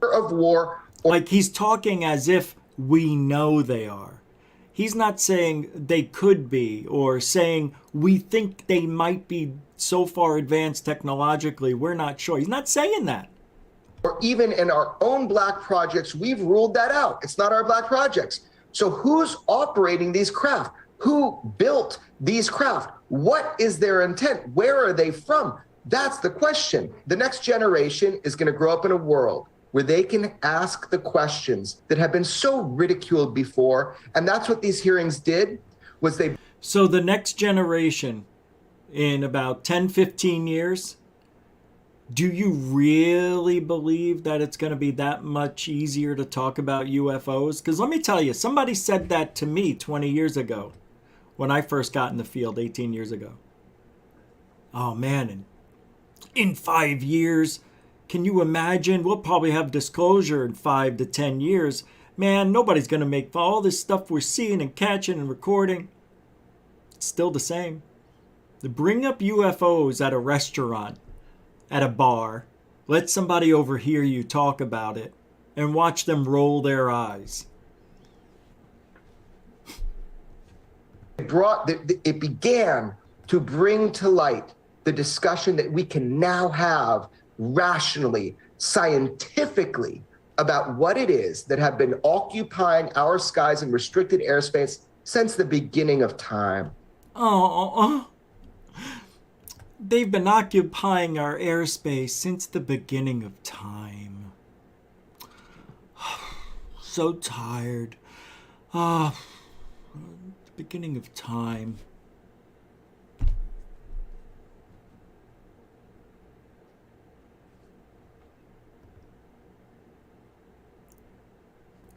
Of war. Like, he's talking as if we know they are. He's not saying they could be, or saying we think they might be so far advanced technologically, we're not sure. He's not saying that. Or even in our own black projects, we've ruled that out. It's not our black projects. So who's operating these craft? Who built these craft? What is their intent? Where are they from? That's the question. The next generation is going to grow up in a world where they can ask the questions that have been so ridiculed before. And that's what these hearings did, was they... So the next generation, in about 10, 15 years, do you really believe that it's going to be that much easier to talk about UFOs? Because let me tell you, somebody said that to me 20 years ago when I first got in the field 18 years ago. Oh, man, in 5 years, can you imagine? We'll probably have disclosure in 5 to 10 years. Man, nobody's going to make all this stuff we're seeing and catching and recording. It's still the same. To bring up UFOs at a restaurant, at a bar, let somebody overhear you talk about it, and watch them roll their eyes. It began to bring to light the discussion that we can now have rationally, scientifically, about what it is that have been occupying our skies and restricted airspace since the beginning of time. They've been occupying our airspace since the beginning of time. So tired. The beginning of time.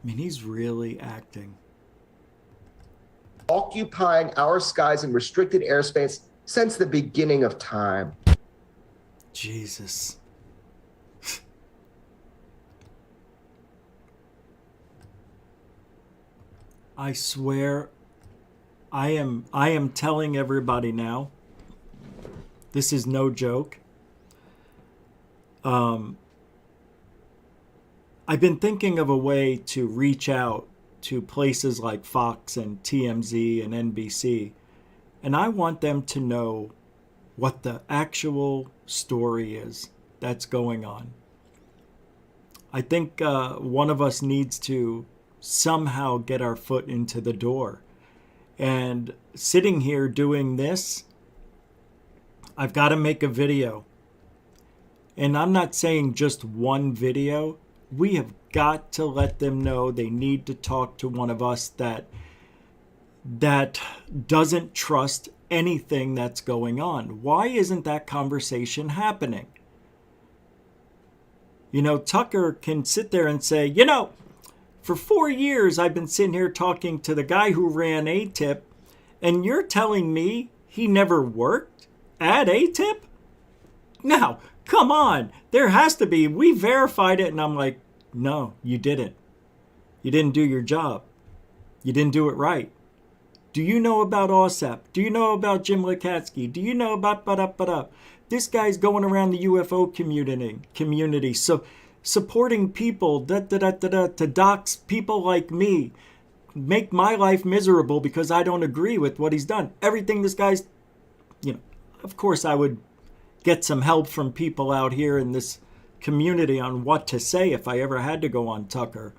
I mean, he's really acting. Occupying our skies and restricted airspace since the beginning of time. Jesus. I swear, I am telling everybody now, this is no joke. I've been thinking of a way to reach out to places like Fox and TMZ and NBC, and I want them to know what the actual story is that's going on. I think one of us needs to somehow get our foot into the door. And sitting here doing this, I've got to make a video. And I'm not saying just one video. We have got to let them know they need to talk to one of us that doesn't trust anything that's going on. Why isn't that conversation happening? You know, Tucker can sit there and say, you know, for 4 years I've been sitting here talking to the guy who ran ATIP, and you're telling me he never worked at ATIP? Now, come on. There has to be. We verified it, and I'm like, no, you didn't. You didn't do your job. You didn't do it right. Do you know about OSAP? Do you know about Jim Lakatsky? Do you know about This guy's going around the UFO community, so supporting people to dox people like me, make my life miserable because I don't agree with what he's done. Everything this guy's, you know, of course I would get some help from people out here in this community on what to say if I ever had to go on Tucker.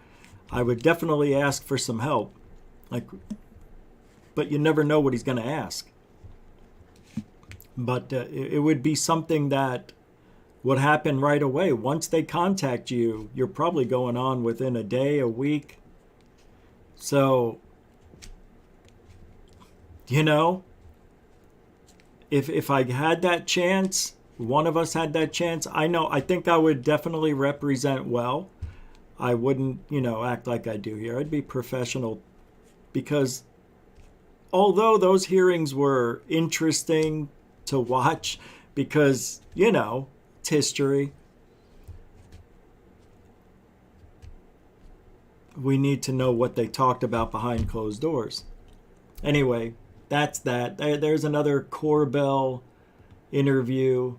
I would definitely ask for some help. But you never know what he's going to ask. But it would be something that would happen right away. Once they contact you, you're probably going on within a day, a week. So, you know, if I had that chance, one of us had that chance, I think I would definitely represent well. I wouldn't, you know, act like I do here. I'd be professional, because although those hearings were interesting to watch, because, you know, it's history, we need to know what they talked about behind closed doors. Anyway, that's that. There's another Corbell interview.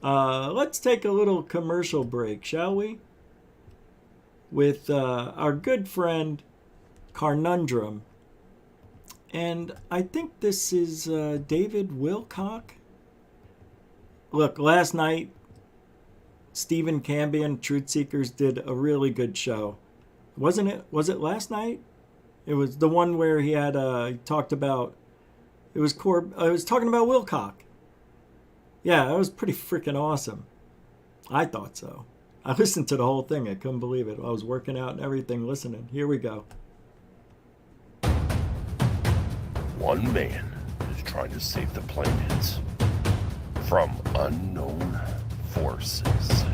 Let's take a little commercial break, shall we? With our good friend Carnundrum. And I think this is David Wilcock. Look, last night, Stephen Cambion, Truth Seekers, did a really good show. Wasn't it? Was it last night? It was the one where he had he talked about It was I was talking about Wilcock. Yeah, that was pretty freaking awesome. I thought so. I listened to the whole thing. I couldn't believe it. I was working out and everything listening. Here we go. One man is trying to save the planet from unknown forces.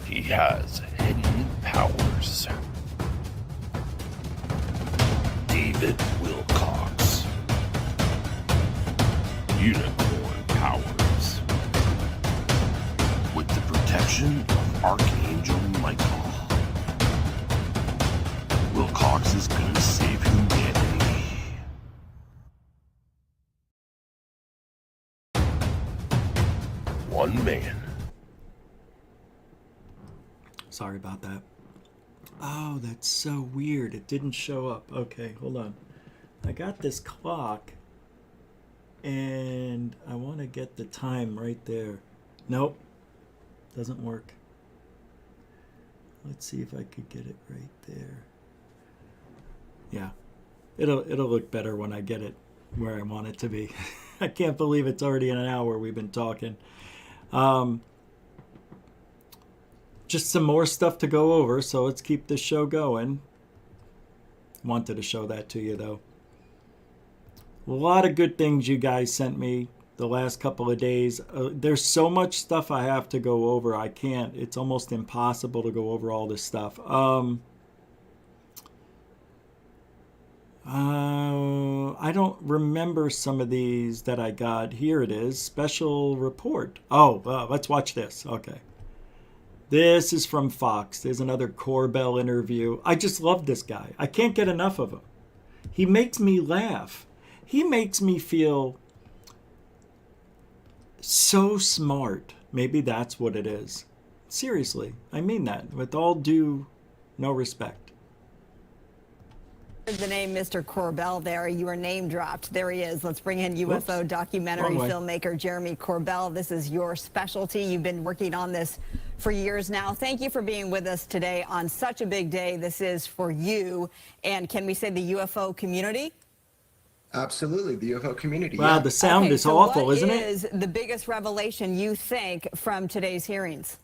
He has hidden powers. David Wilcox. Unicorn powers. With the protection of Archangel Michael. Wilcox is gonna save humanity. One man. Sorry about that. Oh, that's so weird. It didn't show up. Okay, hold on. I got this clock, and I want to get the time right there. Nope. Doesn't work. Let's see if I could get it right there. Yeah. It'll look better when I get it where I want it to be. I can't believe it's already an hour we've been talking. Just some more stuff to go over, so let's keep this show going. Wanted to show that to you, though. A lot of good things you guys sent me the last couple of days. There's so much stuff I have to go over. I can't. It's almost impossible to go over all this stuff. I don't remember some of these that I got. Here it is. Special report. Oh, let's watch this. Okay. This is from Fox. There's another Corbell interview. I just love this guy. I can't get enough of him. He makes me laugh. He makes me feel so smart. Maybe that's what it is. Seriously, I mean that. With all due no respect. The name Mr. Corbell there, you were name dropped. There he is. Let's bring in UFO documentary filmmaker Jeremy Corbell. This is your specialty. You've been working on this for years now. Thank you for being with us today on such a big day. This is for you. And can we say the UFO community? Absolutely, the UFO community. Wow, the sound is awful, isn't it? What is the biggest revelation you think from today's hearings?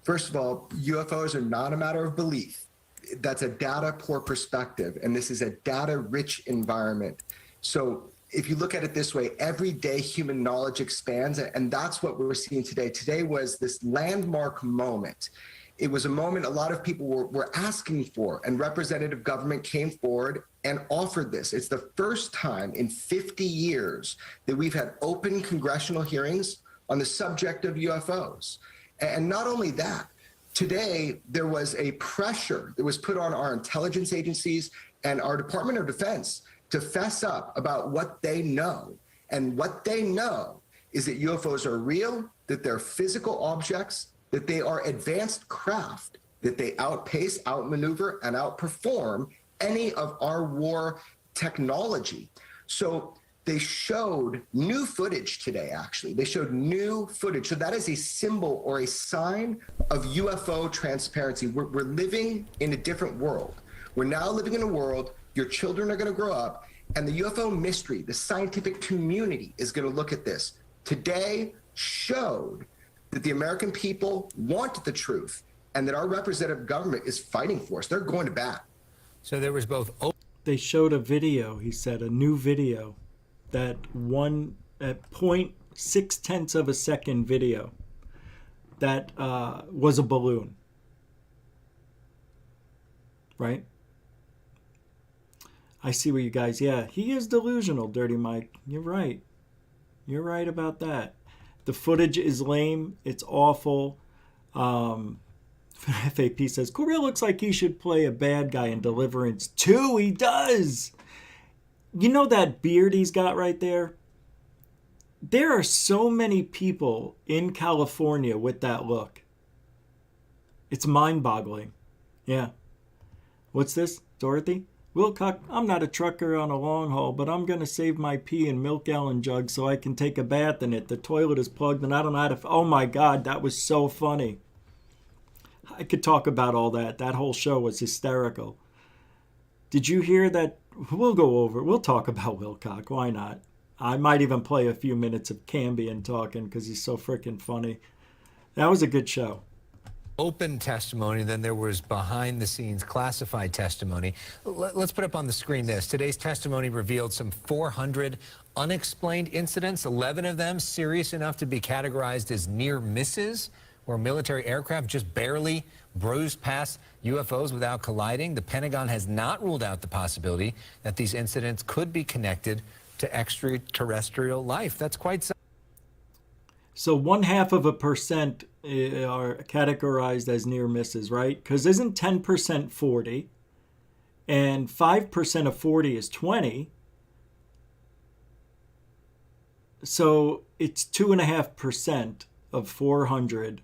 First of all, UFOs are not a matter of belief. That's a data poor perspective, and this is a data rich environment. So if you look at it this way, every day human knowledge expands, and that's what we're seeing today. Today was this landmark moment. It was a moment a lot of people were asking for, and representative government came forward and offered this. It's the first time in 50 years that we've had open congressional hearings on the subject of UFOs. And not only that, today, there was a pressure that was put on our intelligence agencies and our Department of Defense to fess up about what they know. And what they know is that UFOs are real, that they're physical objects, that they are advanced craft, that they outpace, outmaneuver, and outperform any of our war technology. So they showed new footage today, actually. They showed new footage. So that is a symbol or a sign of UFO transparency. We're living in a different world. We're now living in a world, your children are going to grow up, and the UFO mystery, the scientific community is going to look at this. Today showed that the American people want the truth and that our representative government is fighting for us. They're going to bat. So there was both. They showed a video, he said, a new video. That one at 0.6 of a second video that was a balloon, right? I see what you guys, yeah, he is delusional, Dirty Mike. You're right. You're right about that. The footage is lame. It's awful. FAP says, Corbell looks like he should play a bad guy in Deliverance 2. He does. You know that beard he's got right there? There are so many people in California with that look. It's mind-boggling. Yeah. What's this, Dorothy? Wilcock, I'm not a trucker on a long haul, but I'm going to save my pee in milk gallon jug so I can take a bath in it. The toilet is plugged and I don't know how to... Oh my God, that was so funny. I could talk about all that. That whole show was hysterical. Did you hear that? We'll talk about Wilcock. Why not? I might even play a few minutes of Cambion talking because he's so freaking funny. That was a good show. Open testimony, then there was behind the scenes classified testimony. Let's put up on the screen this. Today's testimony revealed some 400 unexplained incidents, 11 of them serious enough to be categorized as near misses, where military aircraft just barely bruised past UFOs without colliding. The Pentagon has not ruled out the possibility that these incidents could be connected to extraterrestrial life. That's quite something. So 0.5% are categorized as near misses, right? Because isn't 10% 40? And 5% of 40 is 20. So it's 2.5% of 400,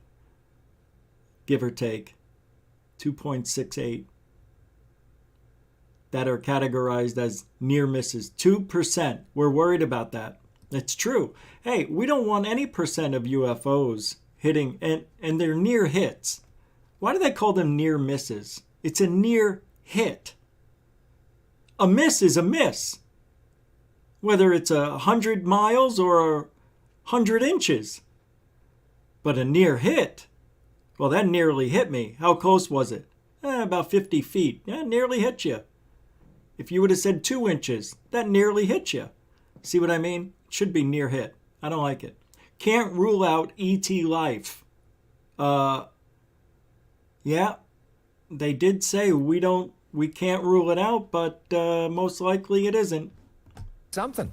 give or take, 2.68, that are categorized as near misses. 2%. We're worried about that. It's true. Hey, we don't want any percent of UFOs hitting, and they're near hits. Why do they call them near misses? It's a near hit. A miss is a miss, whether it's 100 miles or 100 inches. But a near hit, well, that nearly hit me. How close was it? About 50 feet. Yeah, nearly hit you. If you would have said 2 inches, that nearly hit you. See what I mean? Should be near hit. I don't like it. Can't rule out ET life. Yeah, they did say we can't rule it out, but most likely it isn't. Something.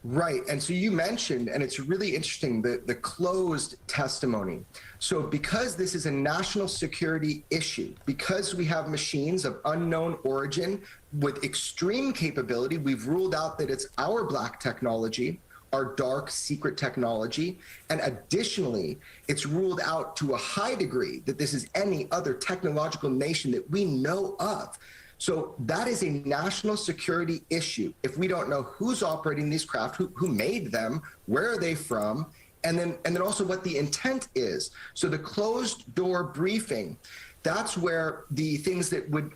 Right. And so you mentioned, and it's really interesting, the closed testimony. So because this is a national security issue, because we have machines of unknown origin with extreme capability, we've ruled out that it's our black technology, our dark secret technology. And additionally, it's ruled out to a high degree that this is any other technological nation that we know of. So that is a national security issue. If we don't know who's operating these craft, who made them, where are they from, and then also what the intent is. So the closed door briefing, that's where the things that would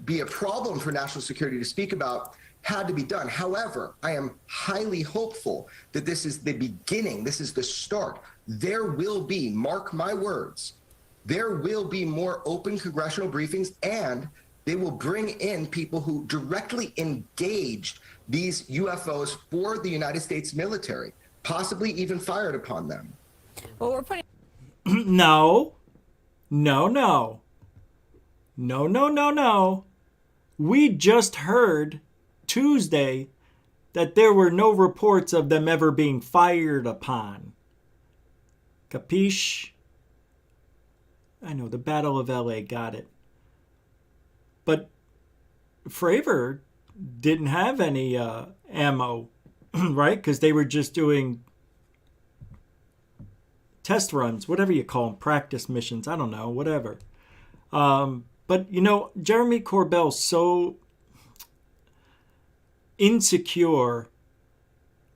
be a problem for national security to speak about had to be done. However, I am highly hopeful that this is the beginning, this is the start. There will be, mark my words, there will be more open congressional briefings, and they will bring in people who directly engaged these UFOs for the United States military, possibly even fired upon them. Well, we're putting... No. We just heard Tuesday that there were no reports of them ever being fired upon. Capiche? I know, the Battle of LA, got it. But Fravor didn't have any ammo, right? Because they were just doing test runs, whatever you call them, practice missions. I don't know, whatever. But, you know, Jeremy Corbell's so insecure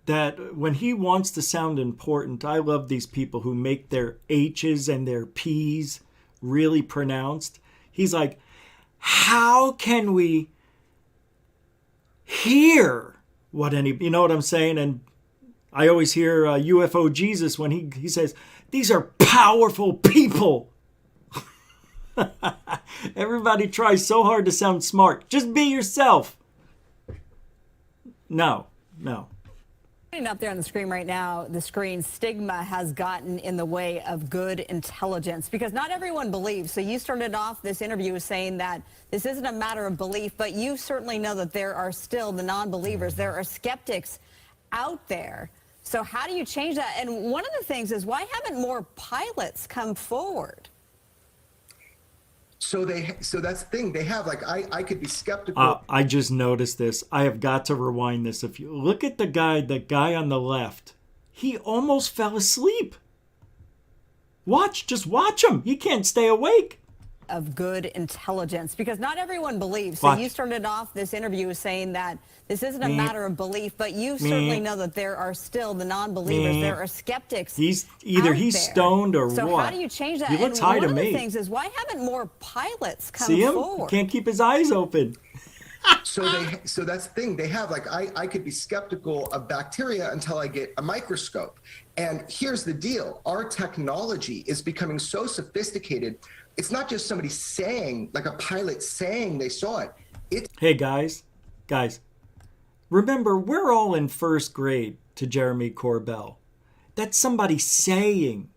that when he wants to sound important, I love these people who make their H's and their P's really pronounced. He's like, how can we hear what you know what I'm saying? And I always hear UFO Jesus when he says, these are powerful people. Everybody tries so hard to sound smart. Just be yourself. No. Up there on the screen right now, stigma has gotten in the way of good intelligence because not everyone believes. So you started off this interview saying that this isn't a matter of belief, but you certainly know that there are still the non-believers. There are skeptics out there. So how do you change that? And one of the things is, why haven't more pilots come forward? So that's the thing. They have, like, I could be skeptical. I just noticed this. I have got to rewind this. If you look at the guy on the left, he almost fell asleep. Just watch him. He can't stay awake. of good intelligence? Because not everyone believes. So What? you started off this interview saying that this isn't a matter of belief, but you certainly know that there are still the non-believers. There are skeptics. He's either out stoned or so what? how do you change that? He looks and high one to of me. the things is, why haven't more pilots come See him? forward? Can't keep his eyes open. So that's the thing. They have, like, I could be skeptical of bacteria until I get a microscope. And here's the deal. Our technology is becoming so sophisticated. It's not just somebody saying, like a pilot saying they saw it. Hey, guys. Remember, we're all in first grade to Jeremy Corbell. That's somebody saying.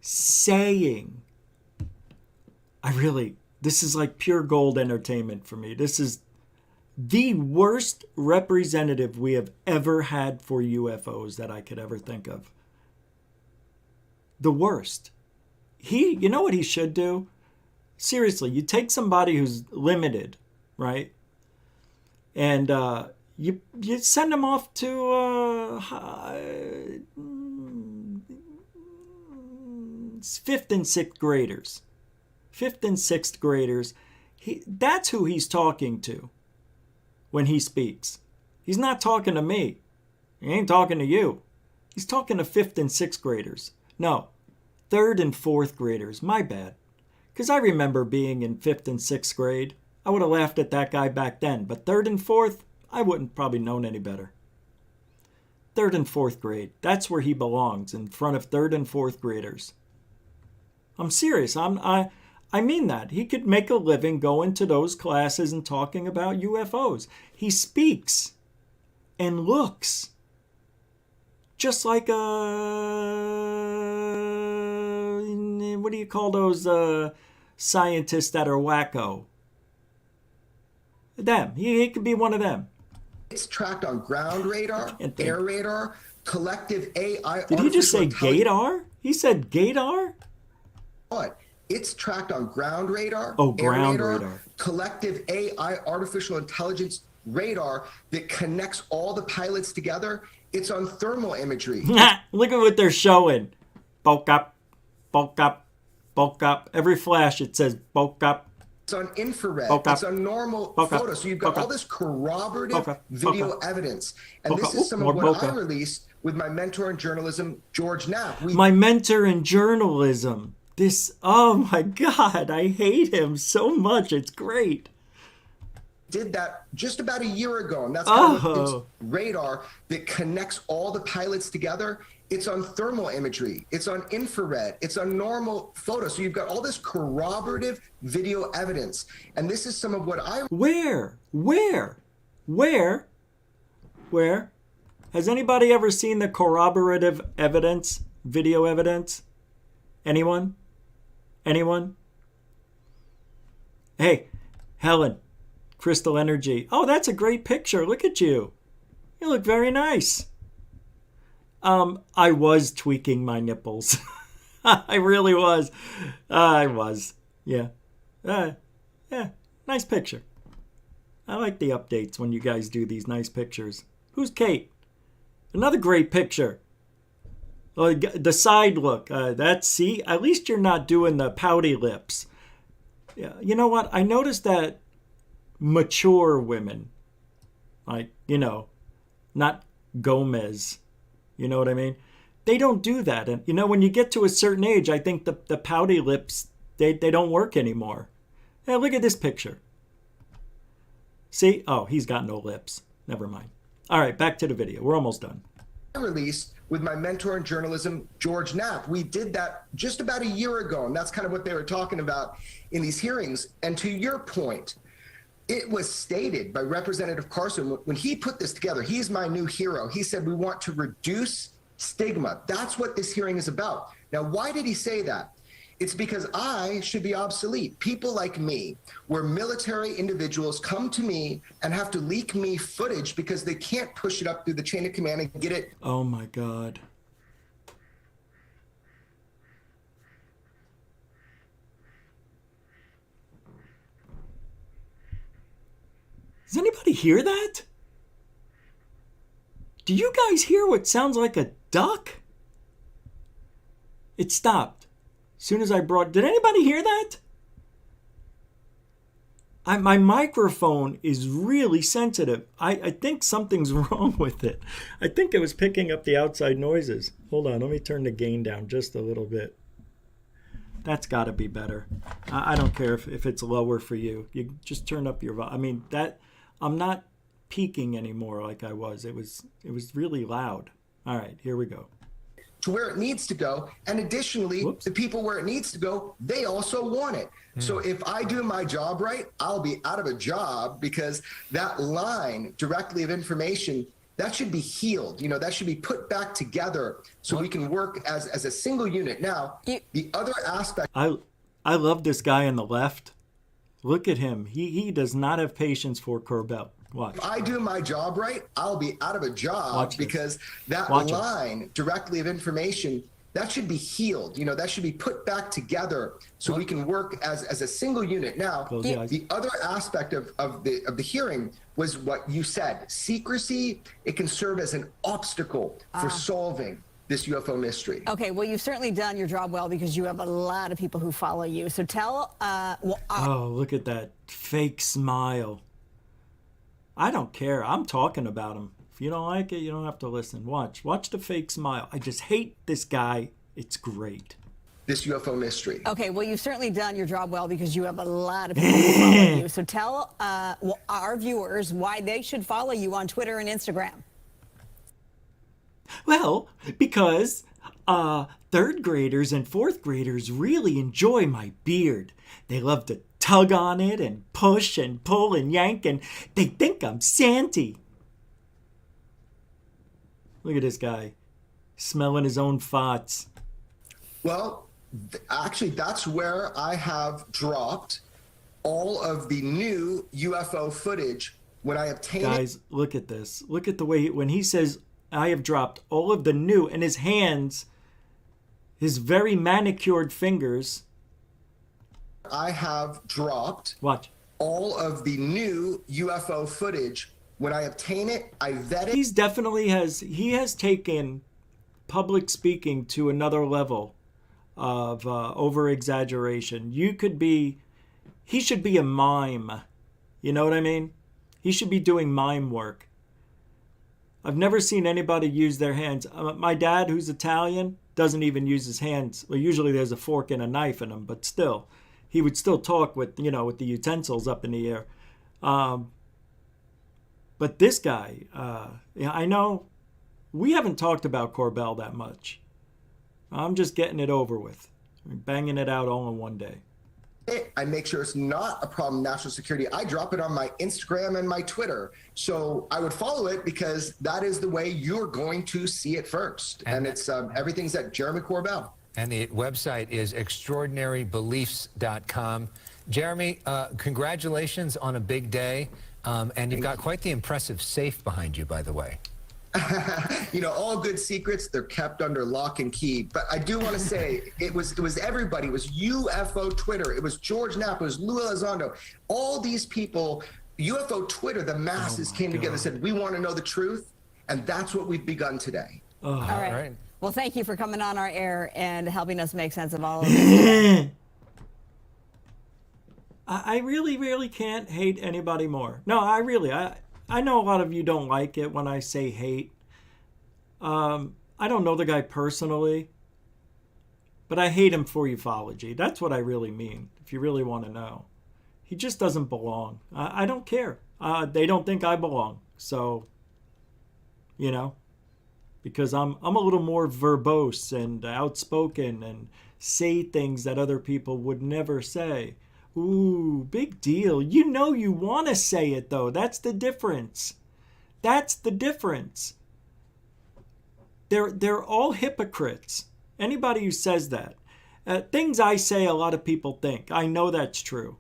This is like pure gold entertainment for me. This is the worst representative we have ever had for UFOs that I could ever think of. The worst. You know what he should do? Seriously, you take somebody who's limited, right? And you send them off to fifth and sixth graders. That's who he's talking to when he speaks. He's not talking to me. He ain't talking to you. He's talking to fifth and sixth graders. No, third and fourth graders. My bad. Because I remember being in fifth and sixth grade. I would have laughed at that guy back then. But third and fourth, I wouldn't probably known any better. Third and fourth grade. That's where he belongs, in front of third and fourth graders. I'm serious. I mean that. He could make a living going to those classes and talking about UFOs. He speaks and looks just like what do you call those scientists that are wacko? Them. He could be one of them. It's tracked on ground radar, air radar, collective AI. Did he just say gaydar? He said gaydar? What? It's tracked on ground radar, ground radar, collective AI, artificial intelligence radar that connects all the pilots together. It's on thermal imagery. Look at what they're showing. Bulk up, bulk up, bulk up. Every flash it says bulk up. It's on infrared. It's on normal photo. So you've got all this corroborative video evidence. And this is some of what I released with my mentor in journalism, George Knapp. My mentor in journalism. Oh my God, I hate him so much. It's great. Did that just about a year ago. And that's kind of it's radar that connects all the pilots together. It's on thermal imagery. It's on infrared. It's on normal photo. So you've got all this corroborative video evidence. And this is some of what I... Where? Has anybody ever seen the corroborative evidence, video evidence? Anyone? Hey, Helen, Crystal Energy. Oh, that's a great picture. Look at you. You look very nice. I was tweaking my nipples. I really was. I was. Yeah. Yeah. Nice picture. I like the updates when you guys do these nice pictures. Who's Kate? Another great picture. The side look. See, at least you're not doing the pouty lips. Yeah. You know what? I noticed that mature women, like, not Gomez, you know what I mean? They don't do that. And, when you get to a certain age, I think the pouty lips, they don't work anymore. Yeah, look at this picture. See? Oh, he's got no lips. Never mind. All right, back to the video. We're almost done. Released with my mentor in journalism, George Knapp. We did that just about a year ago, and that's kind of what they were talking about in these hearings. And to your point, it was stated by Representative Carson when he put this together. He's my new hero. He said, we want to reduce stigma. That's what this hearing is about. Now, why did he say that? It's because I should be obsolete. People like me, where military individuals come to me and have to leak me footage because they can't push it up through the chain of command and get it. Oh my God. Does anybody hear that? Do you guys hear what sounds like a duck? It stopped. As soon as I did anybody hear that? My microphone is really sensitive. I think something's wrong with it. I think it was picking up the outside noises. Hold on, let me turn the gain down just a little bit. That's got to be better. I don't care if it's lower for you. You just turn up your volume. I mean, I'm not peaking anymore like I was. It was really loud. All right, here we go. To where it needs to go. And additionally, the people where it needs to go, they also want it. So if I do my job right, I'll be out of a job, because that line directly of information, that should be healed. You know, that should be put back together so we can work as a single unit. Now, the other aspect. I love this guy on the left. Look at him. He does not have patience for Corbell. Watch. If I do my job right, I'll be out of a job, because that line directly of information, that should be healed. You know, that should be put back together so we can work as a single unit. Now, the other aspect of the hearing was what you said. Secrecy, it can serve as an obstacle for solving this UFO mystery. Okay, well, you've certainly done your job well, because you have a lot of people who follow you. So tell... oh, look at that fake smile. I don't care. I'm talking about him. If you don't like it, you don't have to listen. Watch the fake smile. I just hate this guy. It's great. This UFO mystery. Okay, well, you've certainly done your job well, because you have a lot of people who follow you. So tell our viewers why they should follow you on Twitter and Instagram. Well, because third graders and fourth graders really enjoy my beard. They love to tug on it and push and pull and yank, and they think I'm Santy. Look at this guy smelling his own farts. Well, actually, that's where I have dropped all of the new UFO footage when I obtained. Guys, look at this. Look at the way when he says, I have dropped all of the new, and his hands, his very manicured fingers. I have dropped all of the new UFO footage. When I obtain it, I vet it. He's definitely he has taken public speaking to another level of over exaggeration. He should be a mime. You know what I mean? He should be doing mime work. I've never seen anybody use their hands. My dad, who's Italian, doesn't even use his hands. Well, usually there's a fork and a knife in him, but still. He would still talk with the utensils up in the air. But this guy, I know we haven't talked about Corbell that much. I'm just getting it over with. Banging it out all in one day. I make sure it's not a problem with national security. I drop it on my Instagram and my Twitter. So I would follow it, because that is the way you're going to see it first. And it's everything's at Jeremy Corbell. And the website is extraordinarybeliefs.com. Jeremy, congratulations on a big day. And you've got quite the impressive safe behind you, by the way. You know, all good secrets, they're kept under lock and key. But I do want to say, it was everybody. It was UFO Twitter. It was George Knapp. It was Lou Elizondo. All these people, UFO Twitter, the masses came together and said, we want to know the truth. And that's what we've begun today. All right. Well, thank you for coming on our air and helping us make sense of all of this. I really, really can't hate anybody more. No, I know a lot of you don't like it when I say hate. I don't know the guy personally, but I hate him for ufology. That's what I really mean, if you really want to know. He just doesn't belong. I don't care. They don't think I belong. So, because I'm a little more verbose and outspoken and say things that other people would never say. Ooh, big deal. You want to say it, though. That's the difference. That's the difference. They're all hypocrites. Anybody who says that. Things I say, a lot of people think. I know that's true.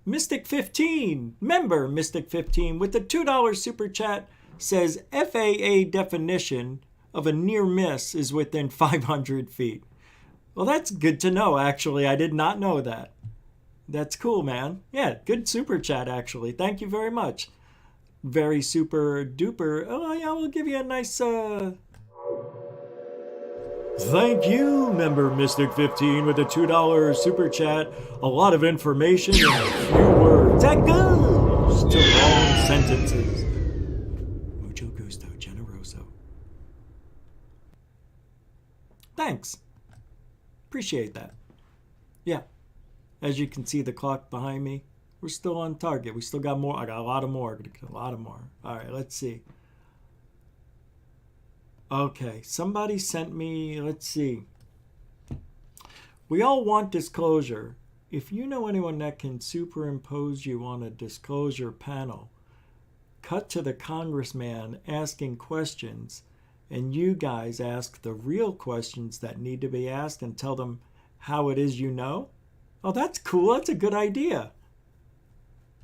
Mystic 15, member Mystic 15, with the $2 super chat, says FAA definition of a near miss is within 500 feet. Well, that's good to know, actually. I did not know that. That's cool, man. Yeah, good super chat, actually. Thank you very much. Very super duper. Oh, yeah, we'll give you a nice Thank you, member Mystic 15 with a $2 super chat. A lot of information in a few words. That goes to long sentences. Mucho gusto, generoso. Thanks. Appreciate that. Yeah. As you can see the clock behind me, we're still on target. We still got more. I got a lot of more. I'm gonna get a lot of more. All right, let's see. Okay, somebody sent me, let's see. We all want disclosure. If you know anyone that can superimpose you on a disclosure panel, cut to the congressman asking questions, and you guys ask the real questions that need to be asked and tell them how it is you know? Oh, that's cool. That's a good idea.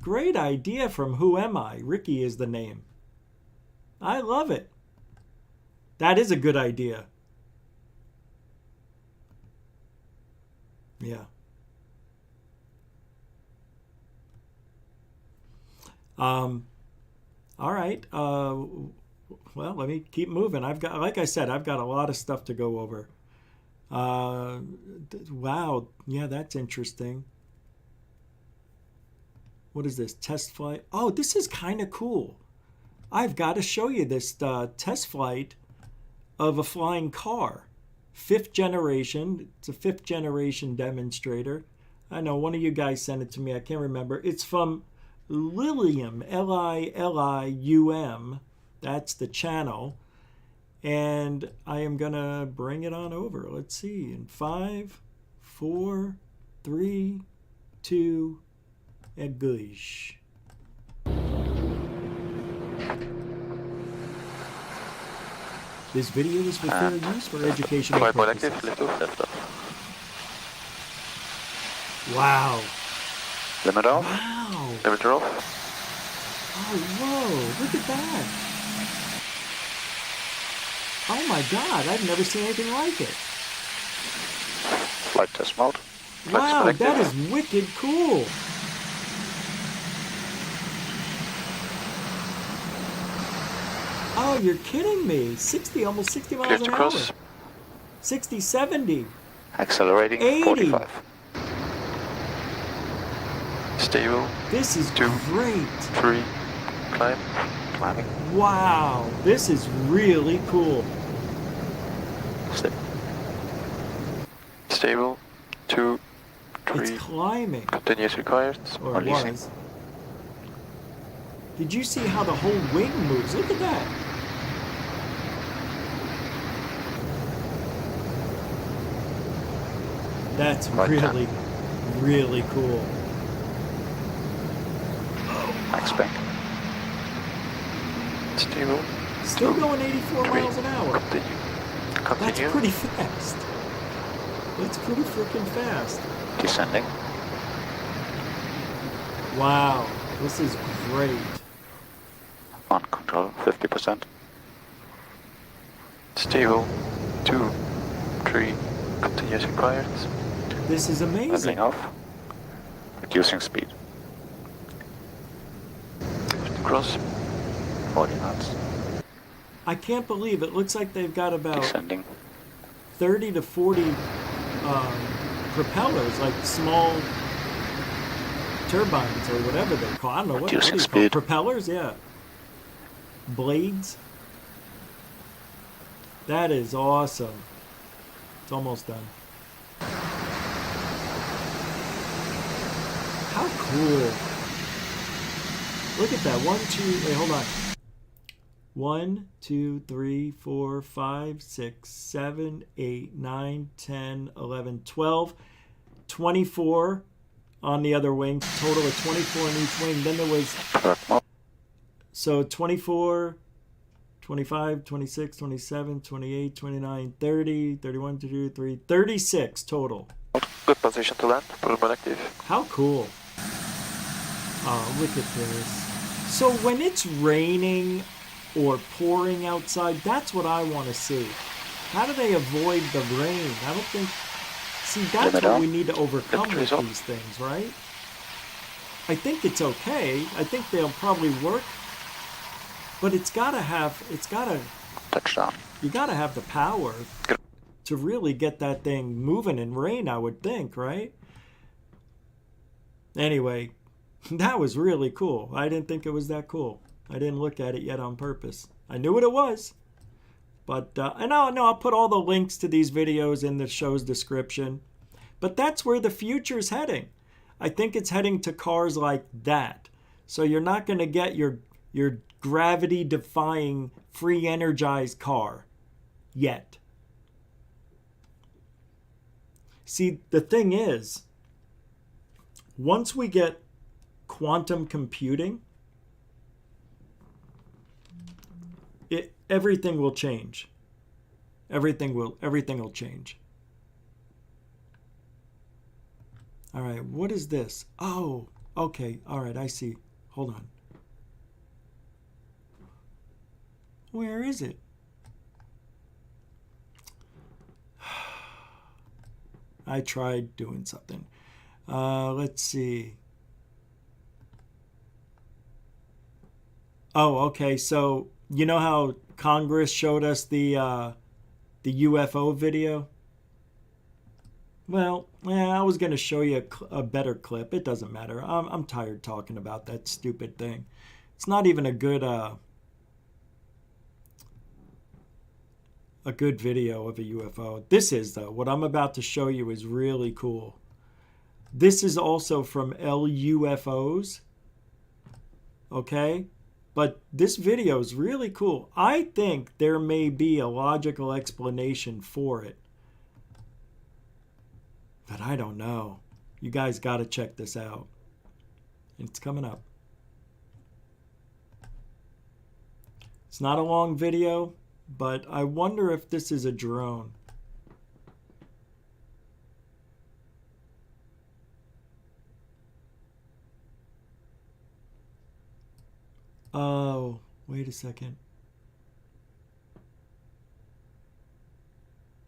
Great idea from Who Am I? Ricky is the name. I love it. That is a good idea. Yeah. All right. Well, let me keep moving. I've got, like I said, I've got a lot of stuff to go over. Wow. Yeah, that's interesting. What is this? Test flight? Oh, this is kind of cool. I've got to show you this test flight of a flying car. 5th generation. It's a 5th generation demonstrator. I know one of you guys sent it to me. I can't remember. It's from Lilium, Lilium. That's the channel. And I am going to bring it on over. Let's see. In 5, 4, 3, 2, and goosh. This video is for fair use for educational purposes. Wow. Limit off. Wow. Limiter off. Oh, whoa. Look at that. Oh my God. I've never seen anything like it. Flight test mode. Wow, that is wicked cool. Oh, you're kidding me. 60, almost 60 miles an hour. 60, 70. Accelerating 80. 45. Stable. This is 2, great. 3. Climb. Climbing. Wow, this is really cool. Stable. 2, 3. It's climbing. Continuous required. Or it was. Did you see how the whole wing moves? Look at that. That's really, really cool. Max bank. Stable. Still going 84 3. miles an hour. Continue. That's pretty fast. That's pretty freaking fast. Descending. Wow, this is great. On control, 50%. Stable. 2, 3. Continuous required. This is amazing. Leveling off. Reducing speed. Cross. 40 knots. I can't believe it. Looks like they've got about Descending. 30 to 40 propellers, like small turbines or whatever they're called. I don't know what Reducing they're speed. called. Propellers, yeah. Blades. That is awesome. It's almost done. How cool. Look at that. 1, 2, wait, hold on. 1, 2, 3, 4, 5, 6, 7, 8, 9, 10, 11, 12, 24 on the other wing. Total of 24 in each wing. Then there was, so 24, 25, 26, 27, 28, 29, 30, 31, 32, 33, 36 total. Good position to land. Turbo active. How cool. Oh, look at this. So when it's raining or pouring outside, that's what I want to see. How do they avoid the rain? I don't think... See, that's what we need to overcome with these things, right? I think it's okay. I think they'll probably work. But it's got to have... It's got to... Touchdown. You got to have the power to really get that thing moving in rain, I would think, right? Anyway, that was really cool. I didn't think it was that cool. I didn't look at it yet on purpose. I knew what it was. But, and I'll put all the links to these videos in the show's description. But that's where the future's heading. I think it's heading to cars like that. So you're not going to get your gravity-defying, free energized car yet. See, the thing is, once we get quantum computing, everything will change. Everything will change. All right, what is this? Oh, okay. All right, I see. Hold on. Where is it? I tried doing something. Let's see. Oh, okay. So you know how Congress showed us the UFO video? Well, I was going to show you a better clip. It doesn't matter. I'm tired talking about that stupid thing. It's not even a good video of a UFO. This is, though. What I'm about to show you is really cool. This is also from LUFOs. Okay? But this video is really cool. I think there may be a logical explanation for it. But I don't know. You guys got to check this out. It's coming up. It's not a long video, but I wonder if this is a drone. Oh, wait a second.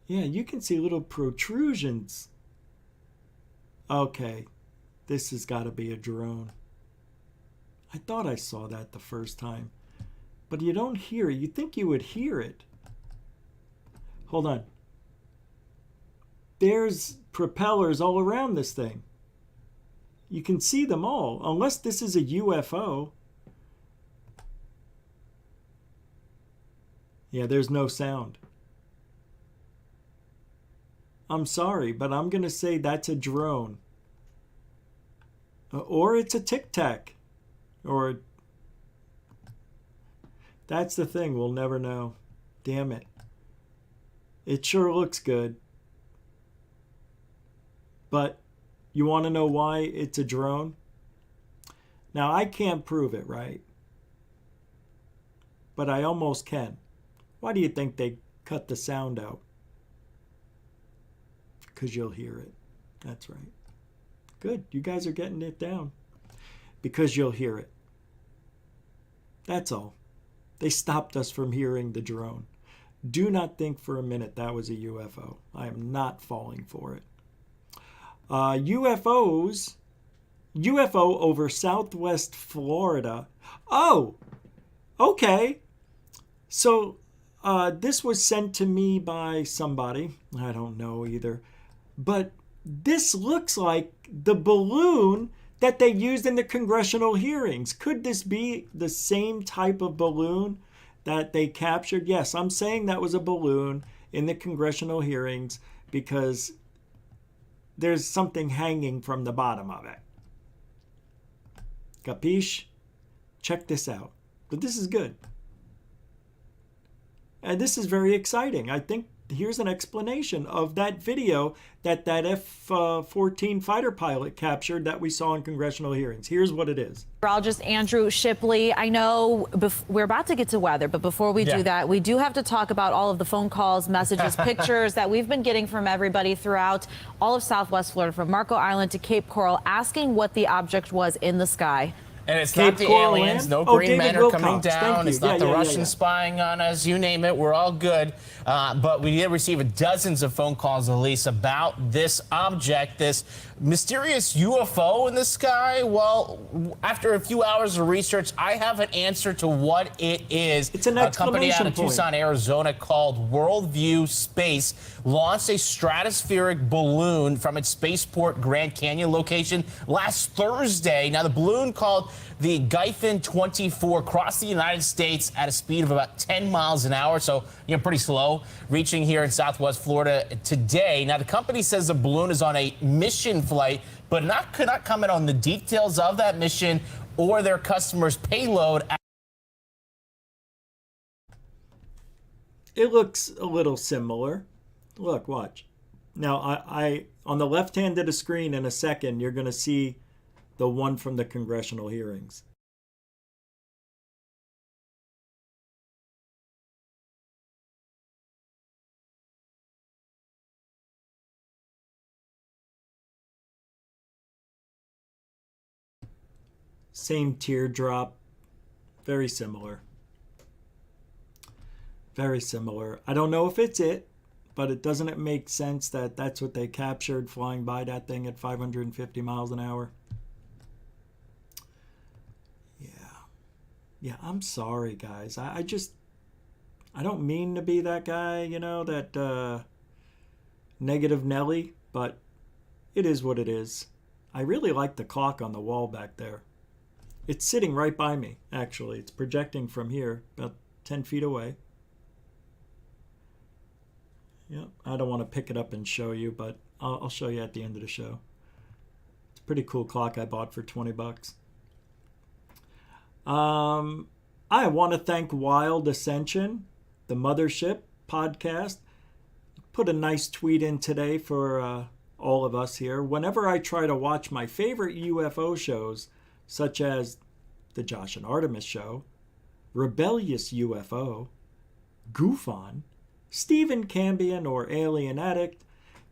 Yeah, you can see little protrusions. Okay, this has got to be a drone. I thought I saw that the first time. But you don't hear it. You'd think you would hear it. Hold on. There's propellers all around this thing. You can see them all, unless this is a UFO. Yeah, there's no sound. I'm sorry, but I'm going to say that's a drone. Or it's a Tic Tac. Or... That's the thing, we'll never know. Damn it. It sure looks good. But you want to know why it's a drone? Now, I can't prove it, right? But I almost can. Why do you think they cut the sound out? Because you'll hear it. That's right. Good. You guys are getting it down. Because you'll hear it. That's all. They stopped us from hearing the drone. Do not think for a minute that was a UFO. I am not falling for it. UFO over Southwest Florida. Oh, okay. So this was sent to me by somebody. I don't know either. But this looks like the balloon that they used in the congressional hearings. Could this be the same type of balloon that they captured? Yes, I'm saying that was a balloon in the congressional hearings because there's something hanging from the bottom of it. Capiche? Check this out. But this is good. And this is very exciting. I think here's an explanation of that video that F-14 fighter pilot captured that we saw in congressional hearings. Here's what it is. Meteorologist Andrew Shipley, I know we're about to get to weather, but before we do that, we do have to talk about all of the phone calls, messages, pictures that we've been getting from everybody throughout all of Southwest Florida, from Marco Island to Cape Coral, asking what the object was in the sky. And it's Cape not the Coral aliens. Land? No green David men are Wilcox. coming down. Thank you. It's not the Yeah. Russians spying on us. You name it. We're all good. But we did receive dozens of phone calls, Elise, about this object, this mysterious UFO in the sky. Well, after a few hours of research, I have an answer to what it is. It's an A company out exclamation of point. Tucson, Arizona called Worldview Space launched a stratospheric balloon from its spaceport Grand Canyon location last Thursday. Now, the balloon called the Gyphon 24 crossed the United States at a speed of about 10 miles an hour, so pretty slow, reaching here in Southwest Florida today. Now, the company says the balloon is on a mission flight, but could not comment on the details of that mission or their customer's payload. It looks a little similar. Look, watch. Now, I on the left hand of the screen in a second, you're going to see the one from the congressional hearings. Same teardrop. Very similar. Very similar. I don't know if it's it, but doesn't it make sense that that's what they captured flying by that thing at 550 miles an hour? Yeah, I'm sorry, guys. I don't mean to be that guy, that negative Nelly, but it is what it is. I really like the clock on the wall back there. It's sitting right by me, actually. It's projecting from here, about 10 feet away. Yep, I don't want to pick it up and show you, but I'll show you at the end of the show. It's a pretty cool clock I bought for 20 bucks. I want to thank Wild Ascension, the Mothership podcast. Put a nice tweet in today for all of us here. Whenever I try to watch my favorite UFO shows, such as the Josh and Artemis Show, Rebellious UFO, Goof On, Stephen Cambion or Alien Addict,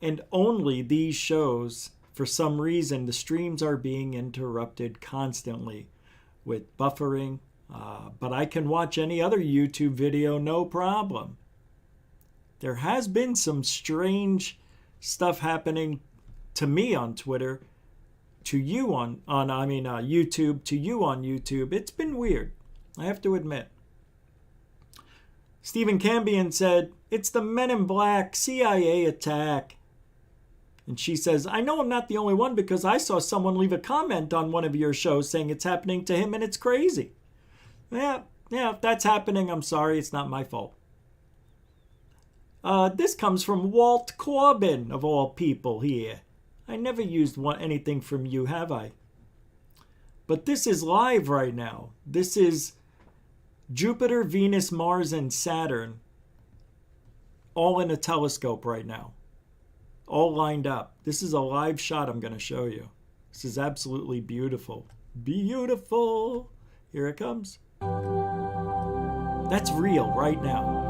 and only these shows, for some reason, the streams are being interrupted constantly with buffering, but I can watch any other YouTube video, no problem. There has been some strange stuff happening to me on Twitter, to you on YouTube, to you on YouTube. It's been weird, I have to admit. Stephen Cambion said, "It's the Men in Black CIA attack." And she says, "I know I'm not the only one because I saw someone leave a comment on one of your shows saying it's happening to him and it's crazy." Yeah, if that's happening, I'm sorry. It's not my fault. This comes from Walt Corbin, of all people here. I never used anything from you, have I? But this is live right now. This is Jupiter, Venus, Mars, and Saturn all in a telescope right now. All lined up. This is a live shot I'm going to show you. This is absolutely beautiful. Beautiful. Here it comes. That's real right now.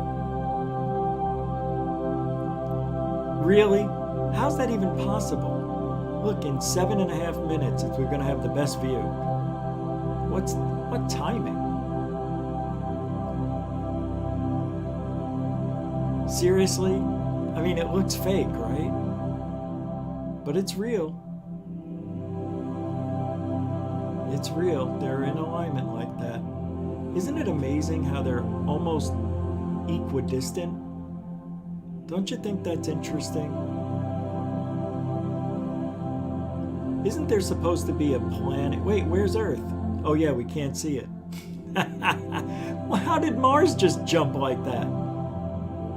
Really? How's that even possible? Look, in 7.5 minutes, if we're going to have the best view. What timing? Seriously? I mean, it looks fake, right? But it's real. It's real. They're in alignment like that. Isn't it amazing how they're almost equidistant? Don't you think that's interesting? Isn't there supposed to be a planet? Wait, where's Earth? Oh yeah, we can't see it. Well, how did Mars just jump like that?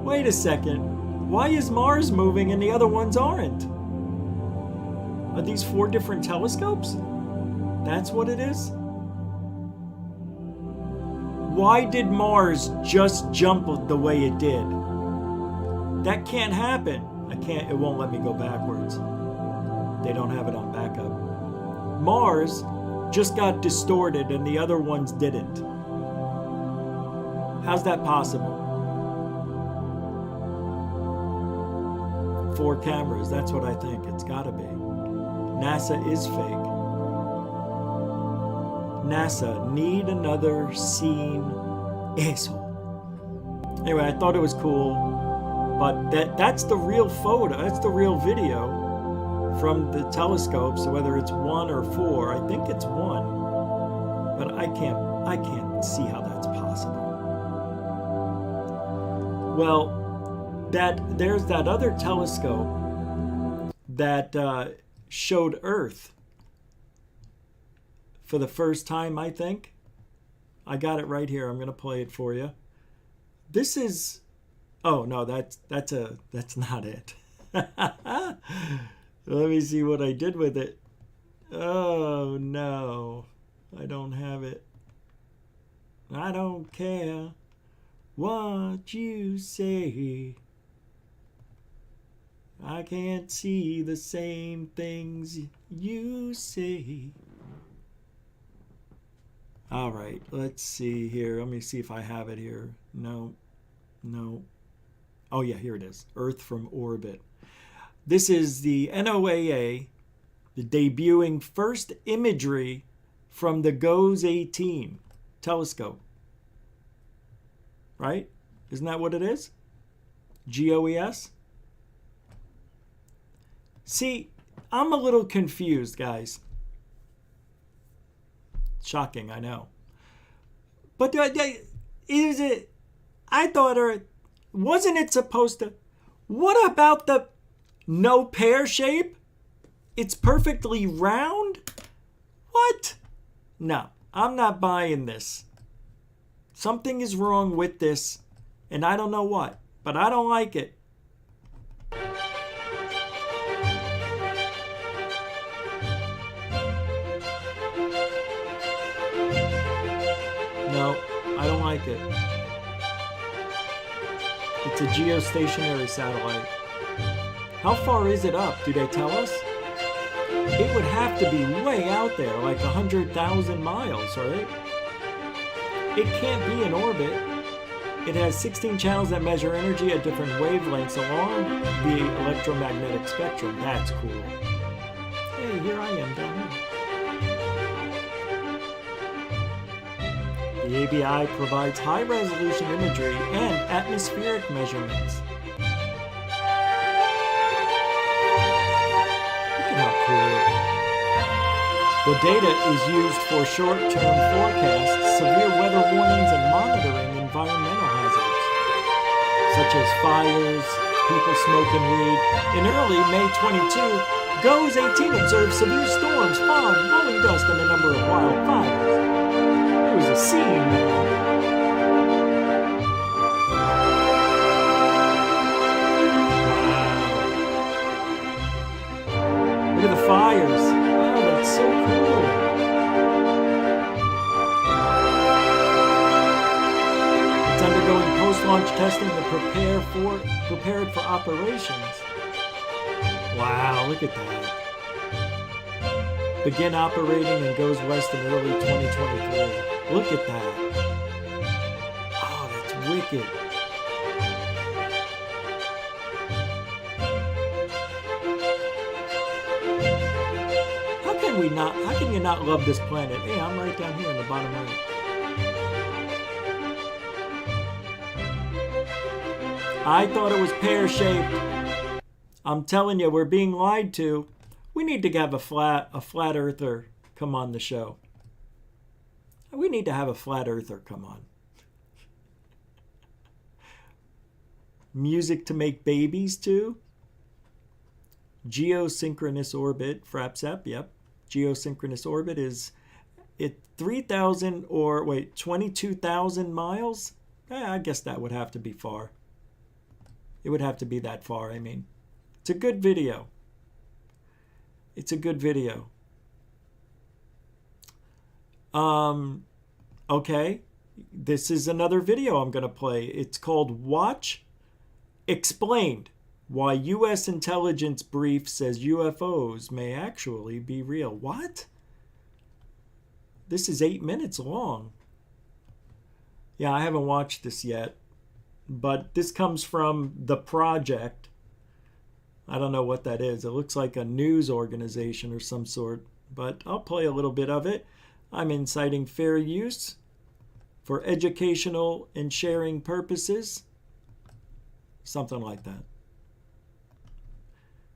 Wait a second. Why is Mars moving and the other ones aren't? Are these 4 different telescopes? That's what it is? Why did Mars just jump the way it did? That can't happen. It won't let me go backwards. They don't have it on backup. Mars just got distorted and the other ones didn't. How's that possible? 4 cameras, that's what I think. It's gotta be. NASA is fake. NASA need another scene asshole. Anyway, I thought it was cool, but that's the real photo. That's the real video from the telescope. So whether it's 1 or 4, I think it's 1, but I can't see how that's possible. Well, there's that other telescope that showed Earth for the first time, I think. I got it right here. I'm going to play it for you. This is, oh no, that's not it. Let me see what I did with it. Oh no, I don't have it. I don't care what you say. I can't see the same things you say. All right, let's see here. Let me see if I have it here. No. Oh yeah, here it is. Earth from orbit. This is the NOAA, the debuting first imagery from the GOES 18 telescope. Right? Isn't that what it is? GOES? See, I'm a little confused, guys. Shocking, I know. But is it? I thought, wasn't it supposed to? What about the no pear shape? It's perfectly round? What? No, I'm not buying this. Something is wrong with this, and I don't know what, but I don't like it. No, I don't like it. It's a geostationary satellite. How far is it up? Do they tell us? It would have to be way out there, like 100,000 miles, right? It can't be in orbit. It has 16 channels that measure energy at different wavelengths along the electromagnetic spectrum. That's cool. Hey, here I am down here. The ABI provides high-resolution imagery and atmospheric measurements. Look at how cool. The data is used for short-term forecasts, severe weather warnings, and monitoring environmental hazards, such as fires, people smoking weed. In early May 22, GOES 18 observed severe storms, fog, rolling dust, and a number of wildfires. It was a scene. Wow. Look at the fires. Oh, that's so cool. It's undergoing post-launch testing to prepare it for operations. Wow, look at that. Begin operating and goes west in early 2023. Look at that. Oh, that's wicked. How can you not love this planet? Hey, I'm right down here in the bottom right. I thought it was pear-shaped. I'm telling you, we're being lied to. We need to have a flat earther come on the show. We need to have a flat earther come on. Music to make babies to. Geosynchronous orbit, FRAPSEP, yep. Geosynchronous orbit is 22,000 miles? I guess that would have to be far. It would have to be that far, I mean. It's a good video. It's a good video. Okay. This is another video I'm going to play. It's called Watch Explained. Why U.S. intelligence brief says UFOs may actually be real. What? This is 8 minutes long. Yeah, I haven't watched this yet. But this comes from The Project. I don't know what that is. It looks like a news organization or some sort. But I'll play a little bit of it. I'm inciting fair use for educational and sharing purposes. Something like that.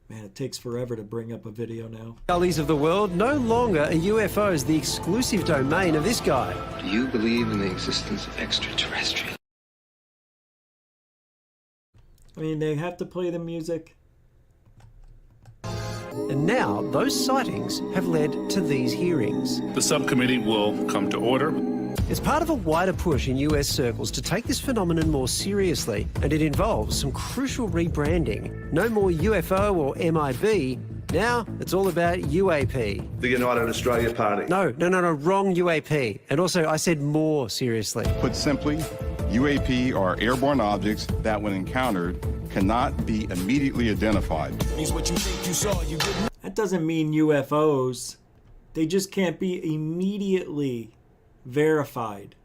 Man, it takes forever to bring up a video now. Gullies of the world, no longer are UFOs the exclusive domain of this guy. Do you believe in the existence of extraterrestrials? I mean, they have to play the music. And now those sightings have led to these hearings. The subcommittee will come to order. It's part of a wider push in US circles to take this phenomenon more seriously, and it involves some crucial rebranding. No more UFO or MIB. Now it's all about UAP. The United Australia Party. No, wrong UAP. And also, I said more seriously. Put simply, UAP are airborne objects that, when encountered, cannot be immediately identified. Means what you think you saw, you didn't. That doesn't mean UFOs. They just can't be immediately verified.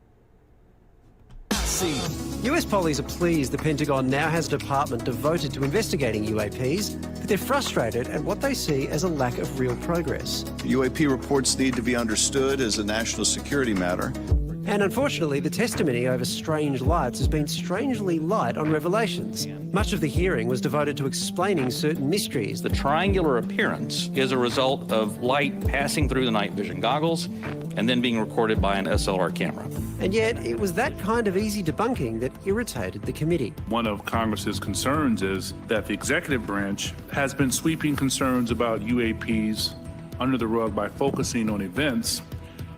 US pollies are pleased the Pentagon now has a department devoted to investigating UAPs, but they're frustrated at what they see as a lack of real progress. UAP reports need to be understood as a national security matter. And unfortunately, the testimony over strange lights has been strangely light on revelations. Much of the hearing was devoted to explaining certain mysteries. The triangular appearance is a result of light passing through the night vision goggles and then being recorded by an SLR camera. And yet, it was that kind of easy debunking that irritated the committee. One of Congress's concerns is that the executive branch has been sweeping concerns about UAPs under the rug by focusing on events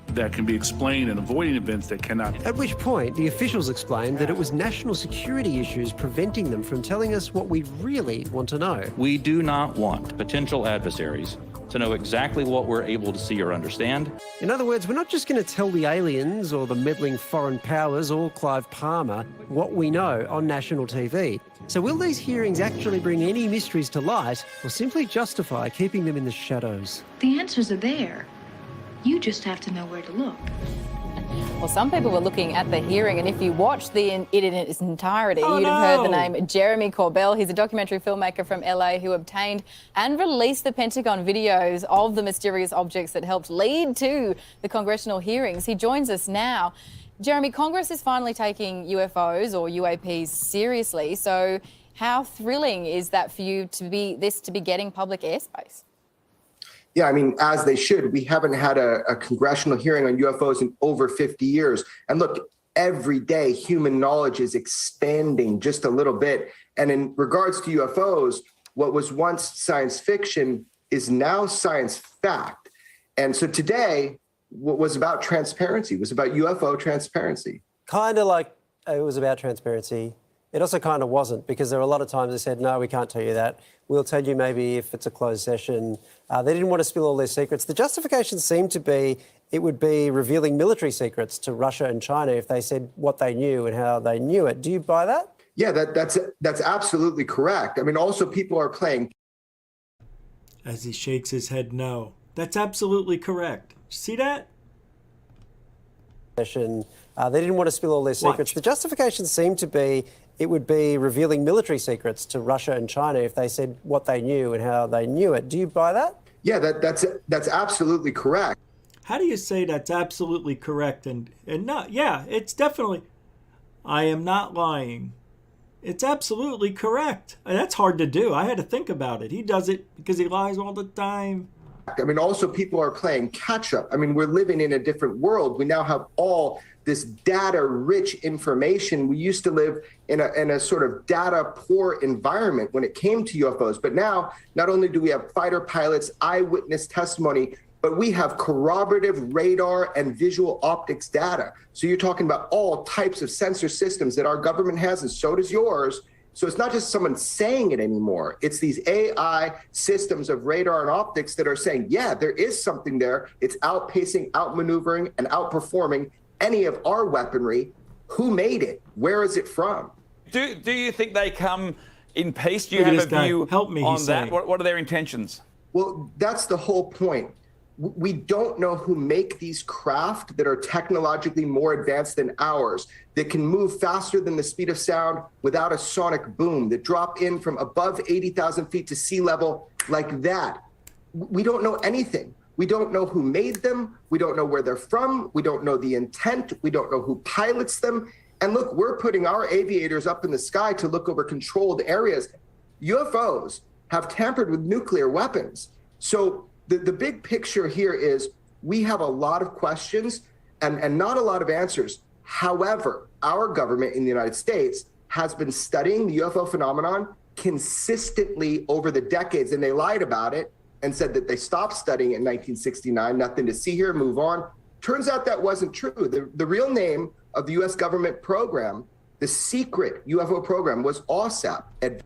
that can be explained and avoiding events that cannot. At which point, the officials explained that it was national security issues preventing them from telling us what we really want to know. We do not want potential adversaries to know exactly what we're able to see or understand. In other words, we're not just going to tell the aliens or the meddling foreign powers or Clive Palmer what we know on national TV. So will these hearings actually bring any mysteries to light or simply justify keeping them in the shadows? The answers are there. You just have to know where to look. Well, some people were looking at the hearing, and if you watched it in its entirety, you'd have heard the name Jeremy Corbell. He's a documentary filmmaker from LA who obtained and released the Pentagon videos of the mysterious objects that helped lead to the congressional hearings. He joins us now. Jeremy, Congress is finally taking UFOs or UAPs seriously. So how thrilling is that for you to be getting public airspace? Yeah, I mean, as they should. We haven't had a congressional hearing on UFOs in over 50 years. And look, every day human knowledge is expanding just a little bit. And in regards to UFOs, what was once science fiction is now science fact. And so today, what was about transparency was about UFO transparency. Kind of like it was about transparency. It also kind of wasn't, because there were a lot of times they said, no, we can't tell you that. We'll tell you maybe if it's a closed session. They didn't want to spill all their secrets. The justification seemed to be it would be revealing military secrets to Russia and China if they said what they knew and how they knew it. Do you buy that? Yeah, that's absolutely correct. I mean, also people are playing. As he shakes his head, no. That's absolutely correct. See that? They didn't want to spill all their secrets. The justification seemed to be it would be revealing military secrets to Russia and China if they said what they knew and how they knew it. Do you buy that? Yeah, that's absolutely correct. How do you say that's absolutely correct and not? Yeah, it's definitely. I am not lying. It's absolutely correct. That's hard to do. I had to think about it. He does it because he lies all the time. I mean, also people are playing catch up. I mean, we're living in a different world. We now have all this data-rich information. We used to live in a sort of data-poor environment when it came to UFOs. But now, not only do we have fighter pilots, eyewitness testimony, but we have corroborative radar and visual optics data. So you're talking about all types of sensor systems that our government has, and so does yours. So it's not just someone saying it anymore. It's these AI systems of radar and optics that are saying, yeah, there is something there. It's outpacing, outmaneuvering, and outperforming any of our weaponry. Who made it? Where is it from? Do you think they come in peace? Do you have a view on that? What are their intentions? Well, that's the whole point. We don't know who make these craft that are technologically more advanced than ours, that can move faster than the speed of sound without a sonic boom, that drop in from above 80,000 feet to sea level like that. We don't know anything. We don't know who made them. We don't know where they're from. We don't know the intent. We don't know who pilots them. And look, we're putting our aviators up in the sky to look over controlled areas. UFOs have tampered with nuclear weapons. So the big picture here is we have a lot of questions and not a lot of answers. However, our government in the United States has been studying the UFO phenomenon consistently over the decades, and they lied about it and said that they stopped studying in 1969, nothing to see here, move on. Turns out that wasn't true. The real name of the U.S. government program, the secret UFO program, was OSAP. All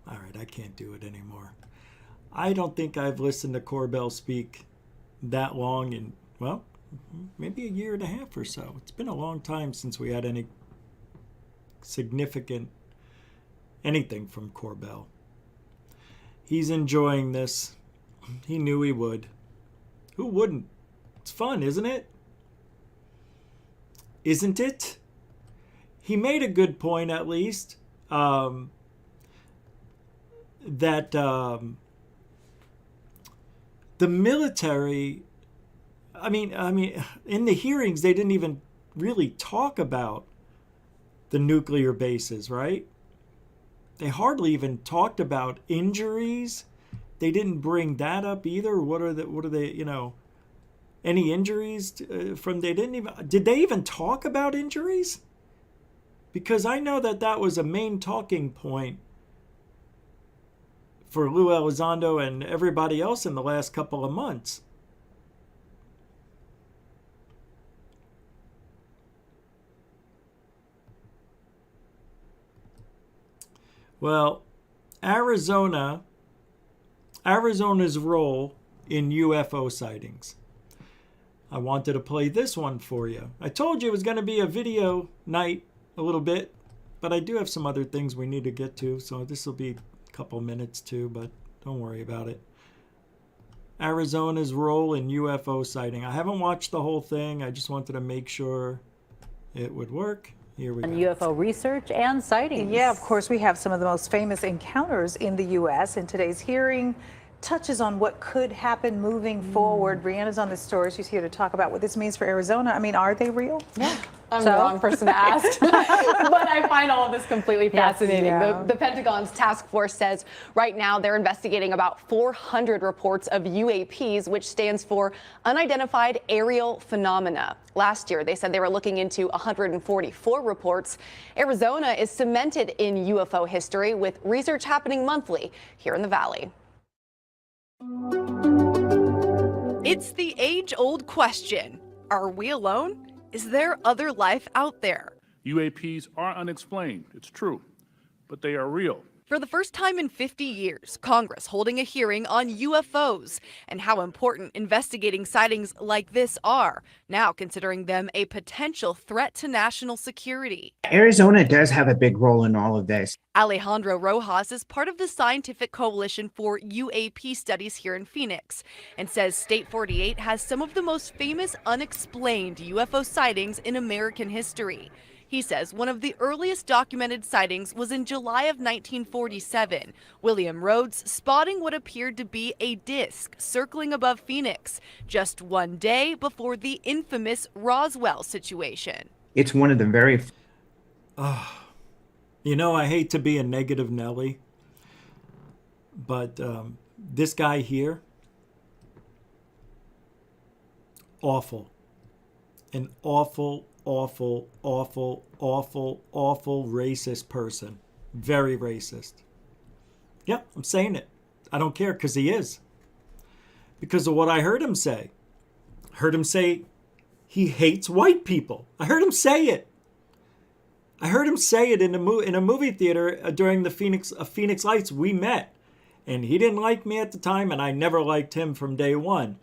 right, I can't do it anymore. I don't think I've listened to Corbell speak that long in, well, maybe a year and a half or so. It's been a long time since we had any significant anything from Corbell. He's enjoying this. He knew he would. Who wouldn't? It's fun, isn't it? Isn't it? He made a good point, at least, that the military, I mean, in the hearings, they didn't even really talk about the nuclear bases, right? They hardly even talked about injuries. They didn't bring that up either. What are they, you know, any injuries from, did they even talk about injuries? Because I know that was a main talking point for Lou Elizondo and everybody else in the last couple of months. Well, Arizona's role in UFO sightings. I wanted to play this one for you. I told you it was going to be a video night a little bit, but I do have some other things we need to get to, so this will be a couple minutes too, but don't worry about it. Arizona's role in UFO sighting. I haven't watched the whole thing. I just wanted to make sure it would work. Here we go. UFO research and sightings. Yeah, of course, we have some of the most famous encounters in the U.S. And today's hearing touches on what could happen moving forward. Brianna's on this story. She's here to talk about what this means for Arizona. I mean, are they real? Yeah. I'm the wrong person to ask, but I find all of this completely fascinating. Yeah. The Pentagon's task force says right now they're investigating about 400 reports of UAPs, which stands for Unidentified Aerial Phenomena. Last year, they said they were looking into 144 reports. Arizona is cemented in UFO history with research happening monthly here in the Valley. It's the age-old question. Are we alone? Is there other life out there? UAPs are unexplained, it's true, but they are real. For the first time in 50 years, Congress holding a hearing on UFOs and how important investigating sightings like this are, now considering them a potential threat to national security. Arizona does have a big role in all of this. Alejandro Rojas is part of the Scientific Coalition for UAP Studies here in Phoenix and says State 48 has some of the most famous unexplained UFO sightings in American history. He says one of the earliest documented sightings was in July of 1947. William Rhodes spotting what appeared to be a disc circling above Phoenix just one day before the infamous Roswell situation. It's one of the very... You know, I hate to be a negative Nelly, but this guy here, awful. An awful racist person. Very racist. Yeah, I'm saying it. I don't care, because he is. Because of what I heard him say. Heard him say he hates white people. I heard him say it. I heard him say it in a movie theater during the Phoenix Lights. We met. And he didn't like me at the time, and I never liked him from day one.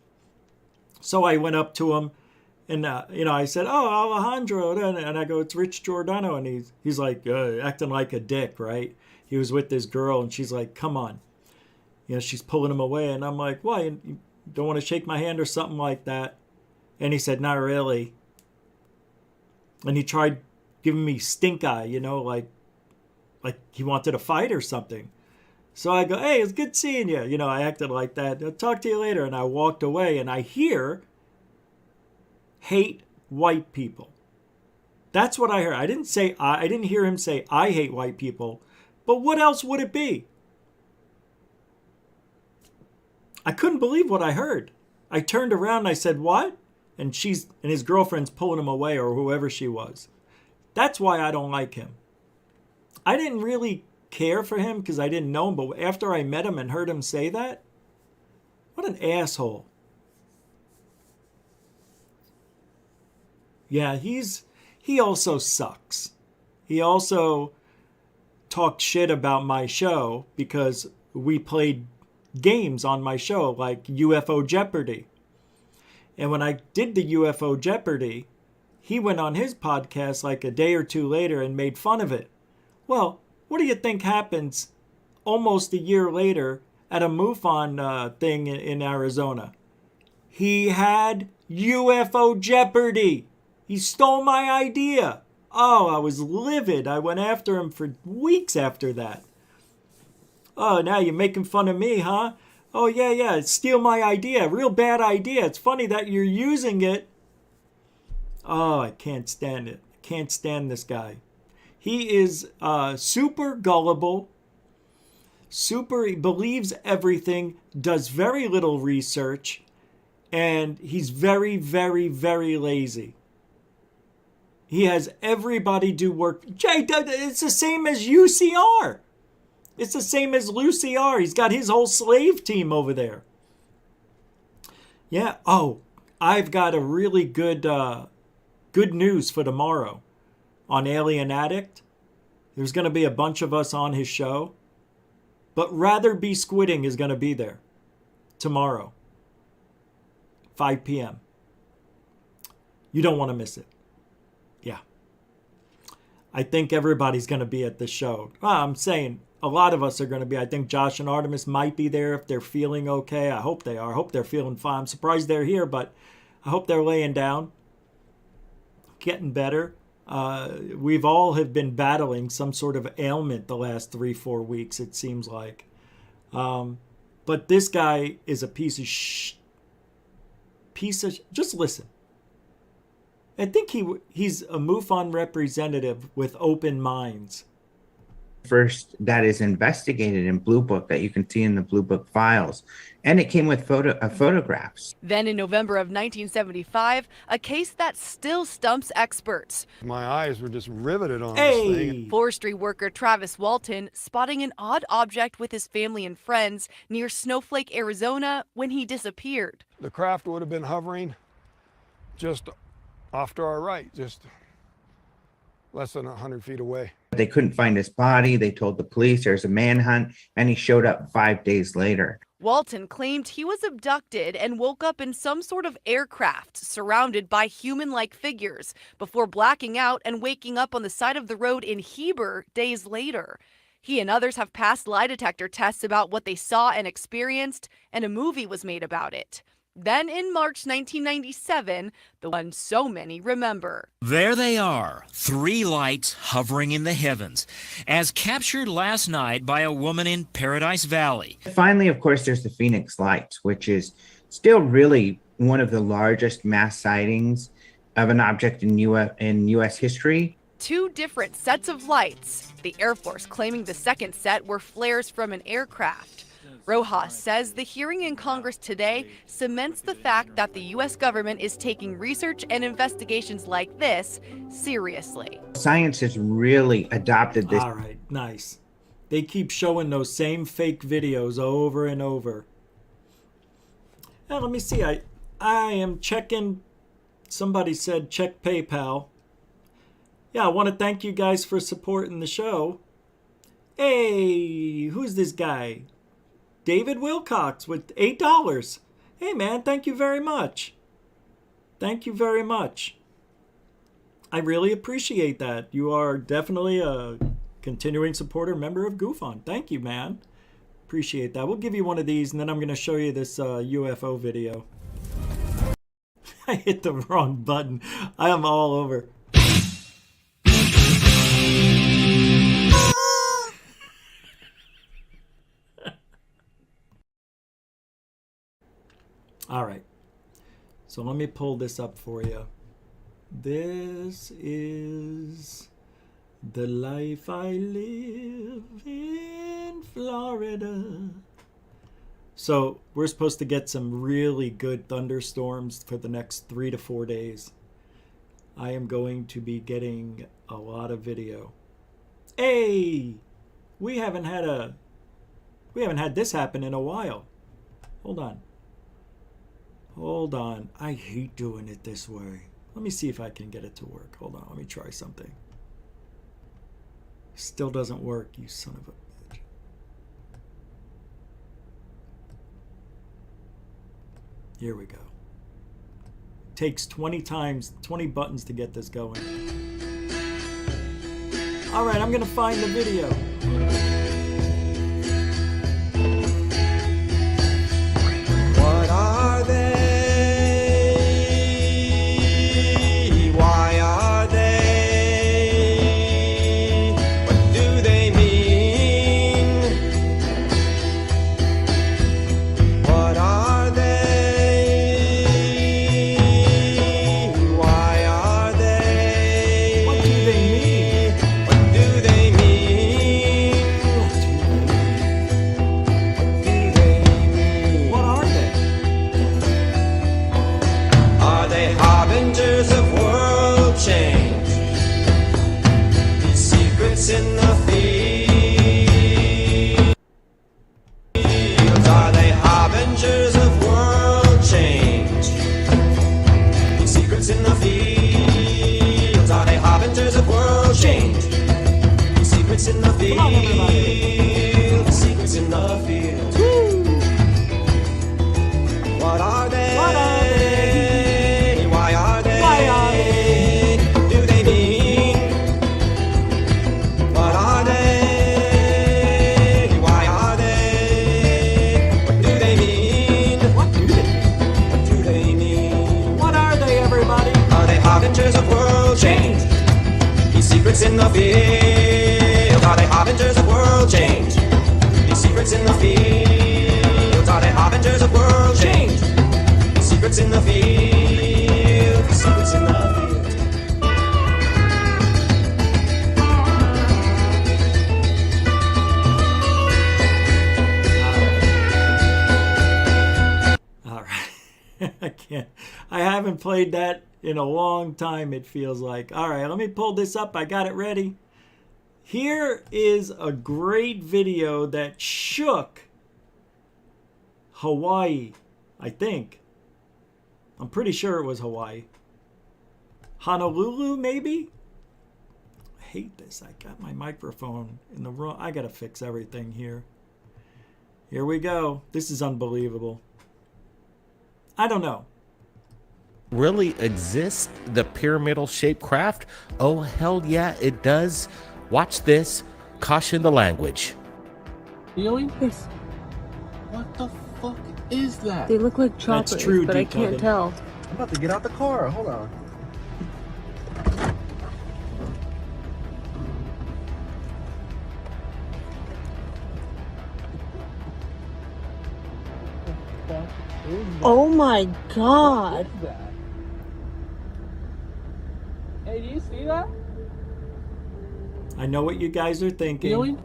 So I went up to him. And, I said, oh, Alejandro. And I go, it's Rich Giordano. And he's like, acting like a dick, right? He was with this girl, and she's like, come on. She's pulling him away. And I'm like, why? You don't want to shake my hand or something like that? And he said, not really. And he tried giving me stink eye, like he wanted to fight or something. So I go, hey, it's good seeing you. You know, I acted like that. I'll talk to you later. And I walked away, and I hear, hate white people. That's what I heard. I didn't hear him say, I hate white people. But what else would it be? I couldn't believe what I heard. I turned around and I said, what? And his girlfriend's pulling him away, or whoever she was. That's why I don't like him. I didn't really care for him because I didn't know him, but after I met him and heard him say that, what an asshole. Yeah, he also sucks. He also talked shit about my show because we played games on my show like UFO Jeopardy. And when I did the UFO Jeopardy, he went on his podcast like a day or two later and made fun of it. Well, what do you think happens almost a year later at a MUFON thing in Arizona? He had UFO Jeopardy. He stole my idea. Oh, I was livid. I went after him for weeks after that. Oh, now you're making fun of me, huh? Oh, yeah, steal my idea. Real bad idea. It's funny that you're using it. Oh, I can't stand it. I can't stand this guy. He is super gullible, he believes everything, does very little research, and he's very, very, very lazy. He has everybody do work. Jay, it's the same as UCR. It's the same as Lucy R. He's got his whole slave team over there. Yeah. Oh, I've got a really good news for tomorrow on Alien Addict. There's going to be a bunch of us on his show. But Rather Be Squidding is going to be there tomorrow, 5 p.m. You don't want to miss it. Yeah. I think everybody's going to be at the show. Well, I'm saying a lot of us are going to be. I think Josh and Artemis might be there if they're feeling okay. I hope they are. I hope they're feeling fine. I'm surprised they're here, but I hope they're laying down, getting better. We've all have been battling some sort of ailment the last 3-4 weeks, it seems like. But this guy is a piece of just listen. I think he's a MUFON representative with open minds. First, that is investigated in Blue Book that you can see in the Blue Book files. And it came with photographs. Then in November of 1975, a case that still stumps experts. My eyes were just riveted on this thing. Forestry worker Travis Walton spotting an odd object with his family and friends near Snowflake, Arizona, when he disappeared. The craft would have been hovering just off to our right, just less than 100 feet away. They couldn't find his body. They told the police there's a manhunt, and he showed up 5 days later. Walton claimed he was abducted and woke up in some sort of aircraft surrounded by human-like figures before blacking out and waking up on the side of the road in Heber days later. He and others have passed lie detector tests about what they saw and experienced, and a movie was made about it. Then in March 1997, the one so many remember. There they are, 3 lights hovering in the heavens, as captured last night by a woman in Paradise Valley. Finally, of course, there's the Phoenix Lights, which is still really one of the largest mass sightings of an object in U.S. history. 2 different sets of lights. The Air Force claiming the second set were flares from an aircraft. Rojas says the hearing in Congress today cements the fact that the U.S. government is taking research and investigations like this seriously. Science has really adopted this. All right, nice. They keep showing those same fake videos over and over. Now, let me see. I am checking. Somebody said check PayPal. Yeah, I want to thank you guys for supporting the show. Hey, who's this guy? David Wilcox with $8. Hey, man, thank you very much. Thank you very much. I really appreciate that. You are definitely a continuing supporter, member of GoofOn. Thank you, man. Appreciate that. We'll give you one of these, and then I'm going to show you this UFO video. I hit the wrong button. I am all over. All right. So let me pull this up for you. This is the life I live in Florida. So we're supposed to get some really good thunderstorms for the next 3 to 4 days. I am going to be getting a lot of video. Hey, we haven't had this happen in a while. Hold on. I hate doing it this way. Let me see if I can get it to work. Hold on, let me try something. Still doesn't work, you son of a bitch. Here we go. Takes 20 buttons to get this going. All right, I'm gonna find the video. What are they? Why are they? What do they mean? What are they? Why are they? What do they mean? What do they mean? What are they? Are they harbingers of world change? These secrets in the field. Are they harbingers of world change? These secrets in the field. Are they harbingers of world change? These secrets in the field. Secrets in the field. What are they? What are they? Why are they? Why are they? What do they mean? What are they? Why are they? What do they mean? What do they mean? What do they mean? What are they, everybody? Are they harbingers of world change? These secrets in the field. Are they harbingers of world change? These secrets in the field. Are they harbingers of world change? These secrets in the field. Secrets in the field. All right. I can't. I haven't played that in a long time, it feels like. All right, let me pull this up. I got it ready. Here is a great video that shook Hawaii, I think. I'm pretty sure it was Hawaii. Honolulu, maybe? I hate this. I got my microphone in the wrong... I gotta fix everything here. Here we go. This is unbelievable. I don't know. Really exists, the pyramidal shaped craft? Oh, hell yeah, it does. Watch this. Caution the language. Really? Yes. What the fuck is that? They look like choppers, That's true, but I Deep-Tubby. can't tell. I'm about to get out the car. Hold on. Oh my god. Hey, do you see that? I know what you guys are thinking. Really?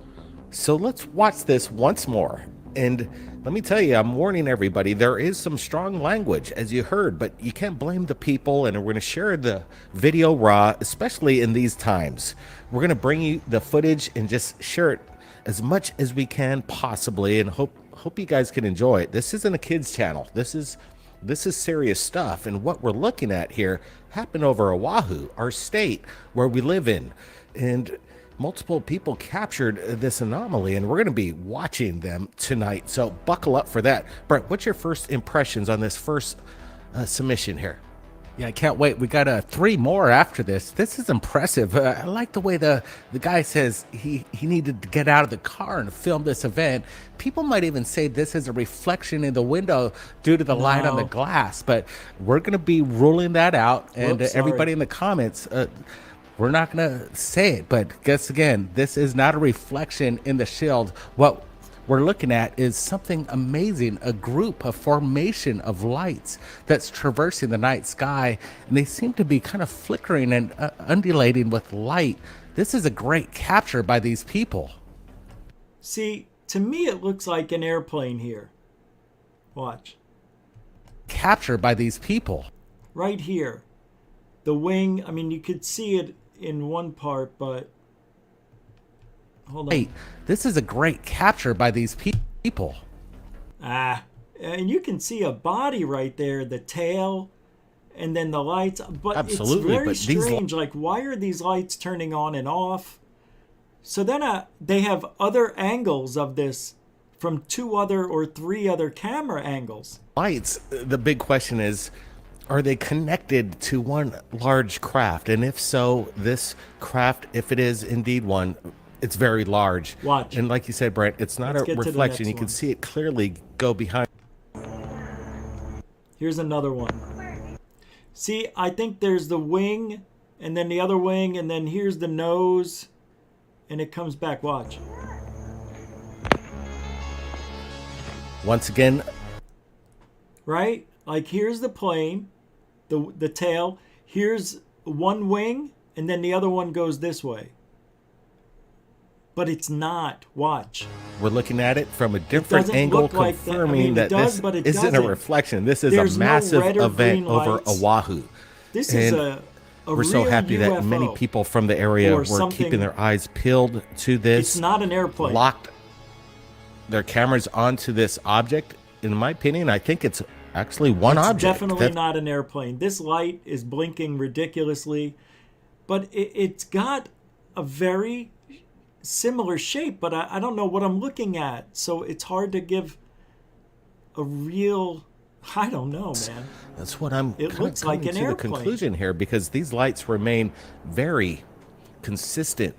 So let's watch this once more. And let me tell you, I'm warning everybody, there is some strong language, as you heard, but you can't blame the people, and we're going to share the video raw, especially in these times. We're going to bring you the footage and just share it as much as we can possibly, and hope you guys can enjoy it. This isn't a kids channel. This is serious stuff, and what we're looking at here happened over Oahu, our state where we live in, and multiple people captured this anomaly, and we're going to be watching them tonight, so buckle up for that. Brett, what's your first impressions on this first submission here? Yeah, I can't wait. We got 3 more after this. This is impressive. I like the way the guy says he needed to get out of the car and film this event. People might even say this is a reflection in the window due to the light on the glass, but we're going to be ruling that out. And everybody in the comments, we're not going to say it, but guess again, this is not a reflection in the shield. What we're looking at is something amazing, a group, a formation of lights that's traversing the night sky, and they seem to be kind of flickering and undulating with light. This is a great capture by these people. See, to me it looks like an airplane here. Watch. Capture by these people. Right here. The wing, I mean, you could see it in one part, but hold on. Wait, this is a great capture by these people. And you can see a body right there, the tail, and then the lights. But absolutely, it's very strange. Like, why are these lights turning on and off? So then they have other angles of this from 2 other or 3 other camera angles. Lights, the big question is, are they connected to one large craft? And if so, this craft, if it is indeed one, it's very large. Watch. And like you said, Brent, it's not a reflection. You can see it clearly go behind. Here's another one. See, I think there's the wing, and then the other wing, and then here's the nose, and it comes back. Watch. Once again. Right? Like, here's the plane, the tail. Here's one wing, and then the other one goes this way. But it's not. Watch. We're looking at it from a different angle, confirming that this isn't a reflection. This is a massive event over Oahu. This is a we're so happy UFO that many people from the area were keeping their eyes peeled to this. It's not an airplane. Locked their cameras onto this object. In my opinion, I think it's actually one object. It's definitely not an airplane. This light is blinking ridiculously, but it's got a very similar shape, but I don't know what I'm looking at. So it's hard to give a real, I don't know, man. That's what I'm It looks like an to airplane. the conclusion here, because these lights remain very consistent.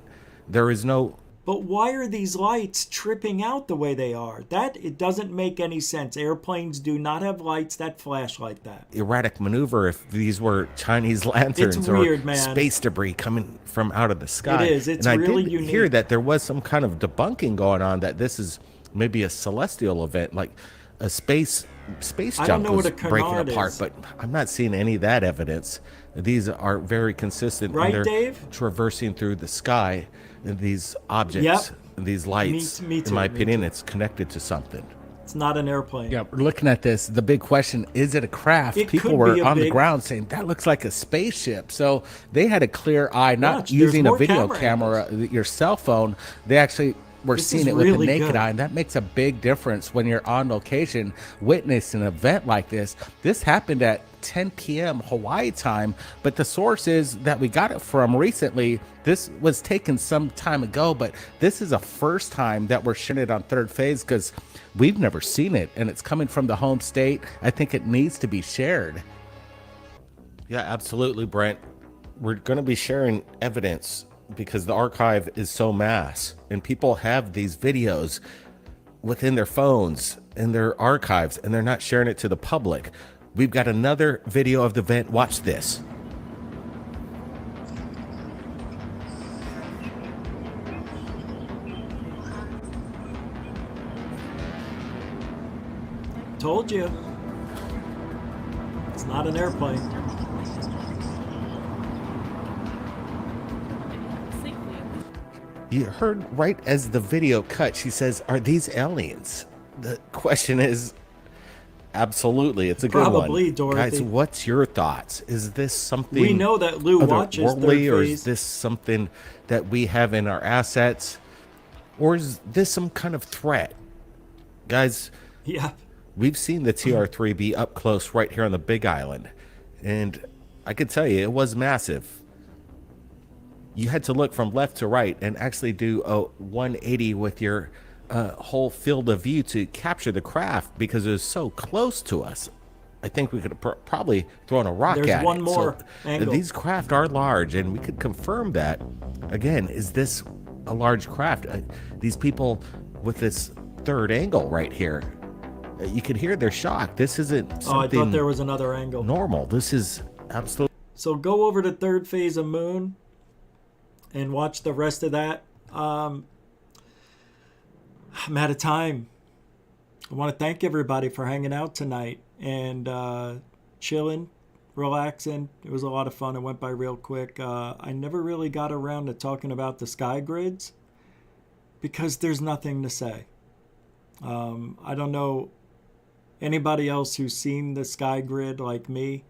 There is no... But why are these lights tripping out the way they are? It doesn't make any sense. Airplanes do not have lights that flash like that. Erratic maneuver if these were Chinese lanterns It's weird, or man. space debris coming from out of the sky. It is. It's and really I did unique. hear that there was some kind of debunking going on, that this is maybe a celestial event, like a space I don't junk know was what a breaking canard apart, is. but I'm not seeing any of that evidence. These are very consistent. Right, and they're Dave? traversing through the sky, and these objects, Yep. and these lights, Me too, in my me opinion, too. it's connected to something. It's not an airplane. Yeah, we're looking at this. The big question, is it a craft? It People could were be a on the big- ground saying, that looks like a spaceship. So they had a clear eye, not Watch, there's using a more video camera camera, your cell phone. They actually were This seeing is it with the really naked good. eye, and that makes a big difference when you're on location, witnessing an event like this. This happened at 10 p.m. Hawaii time, but the sources that we got it from recently, this was taken some time ago, but this is the first time that we're sharing it on Third Phase, because we've never seen it, and it's coming from the home state. I think it needs to be shared. Yeah, absolutely, Brent. We're going to be sharing evidence because the archive is so mass, and people have these videos within their phones in their archives, and they're not sharing it to the public. We've got another video of the event. Watch this. Told you. It's not an airplane. You heard right as the video cut, she says, are these aliens? The question is, absolutely, it's a good one. Probably, Dorothy. Guys, what's your thoughts? Is this something We know that Lou watches otherworldly, Third or Phase. is this something that we have in our assets? Or is this some kind of threat? Guys, Yeah. we've seen the TR-3 be up close right here on the Big Island. And I could tell you, it was massive. You had to look from left to right and actually do a 180 with your whole field of view to capture the craft, because it was so close to us. I think we could have probably thrown a rock There's at one it. more angle. These craft are large, and we could confirm that. Again, is this a large craft? These people with this third angle right here, you can hear their shock. This isn't something Oh, I thought there was another angle. normal. This is absolutely... So go over to Third Phase of Moon and watch the rest of that. I'm out of time. I want to thank everybody for hanging out tonight and chilling, relaxing. It was a lot of fun. It went by real quick. I never really got around to talking about the sky grids because there's nothing to say. I don't know anybody else who's seen the sky grid like me.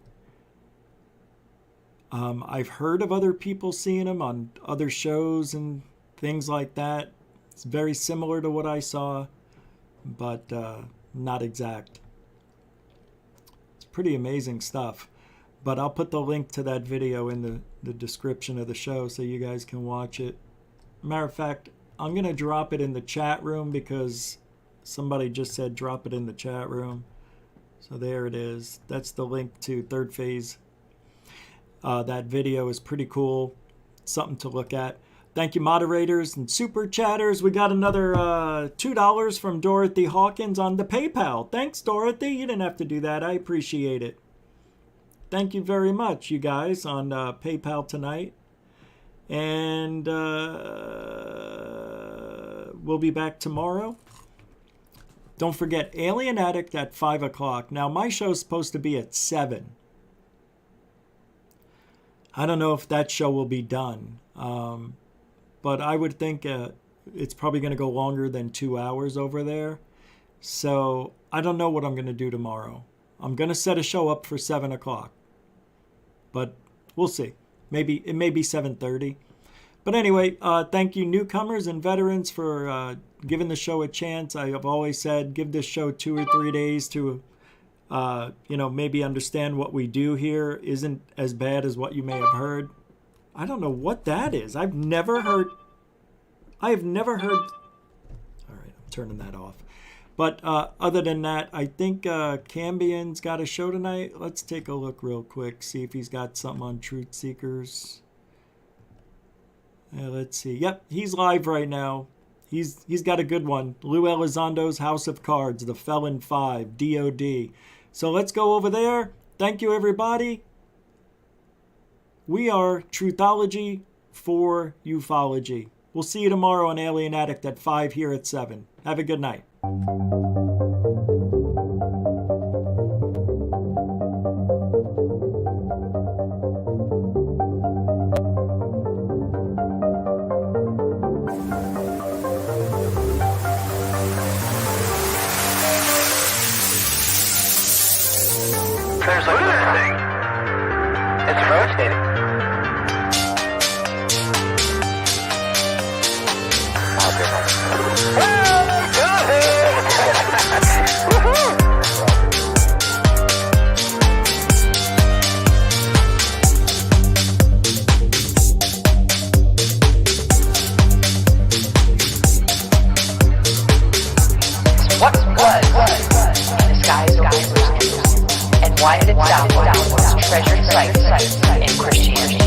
I've heard of other people seeing them on other shows and things like that. It's very similar to what I saw, but not exact. It's pretty amazing stuff. But I'll put the link to that video in the description of the show so you guys can watch it. Matter of fact, I'm going to drop it in the chat room because somebody just said drop it in the chat room. So there it is. That's the link to Third Phase. That video is pretty cool. Something to look at. Thank you, moderators and super chatters. We got another $2 from Dorothy Hawkins on the PayPal. Thanks, Dorothy. You didn't have to do that. I appreciate it. Thank you very much, you guys, on PayPal tonight. And we'll be back tomorrow. Don't forget, Alien Addict at 5 o'clock. Now, my show's supposed to be at 7. I don't know if that show will be done. But I would think it's probably going to go longer than 2 hours over there. So I don't know what I'm going to do tomorrow. I'm going to set a show up for 7 o'clock. But we'll see. Maybe it may be 7:30. But anyway, thank you newcomers and veterans for giving the show a chance. I have always said give this show 2 or 3 days to maybe understand what we do here isn't as bad as what you may have heard. I don't know what that is. I've never heard. All right, I'm turning that off. But other than that, I think Cambian's got a show tonight. Let's take a look real quick, see if he's got something on Truth Seekers. Let's see. Yep, he's live right now. He's got a good one. Lou Elizondo's House of Cards, The Felon 5, DOD. So let's go over there. Thank you, everybody. We are Truthology for UFOlogy. We'll see you tomorrow on Alien Addict at 5 here at 7. Have a good night. There's a good thing. It's rotating. What was in the skies of Israel, and why did it downward treasured sites in Christianity?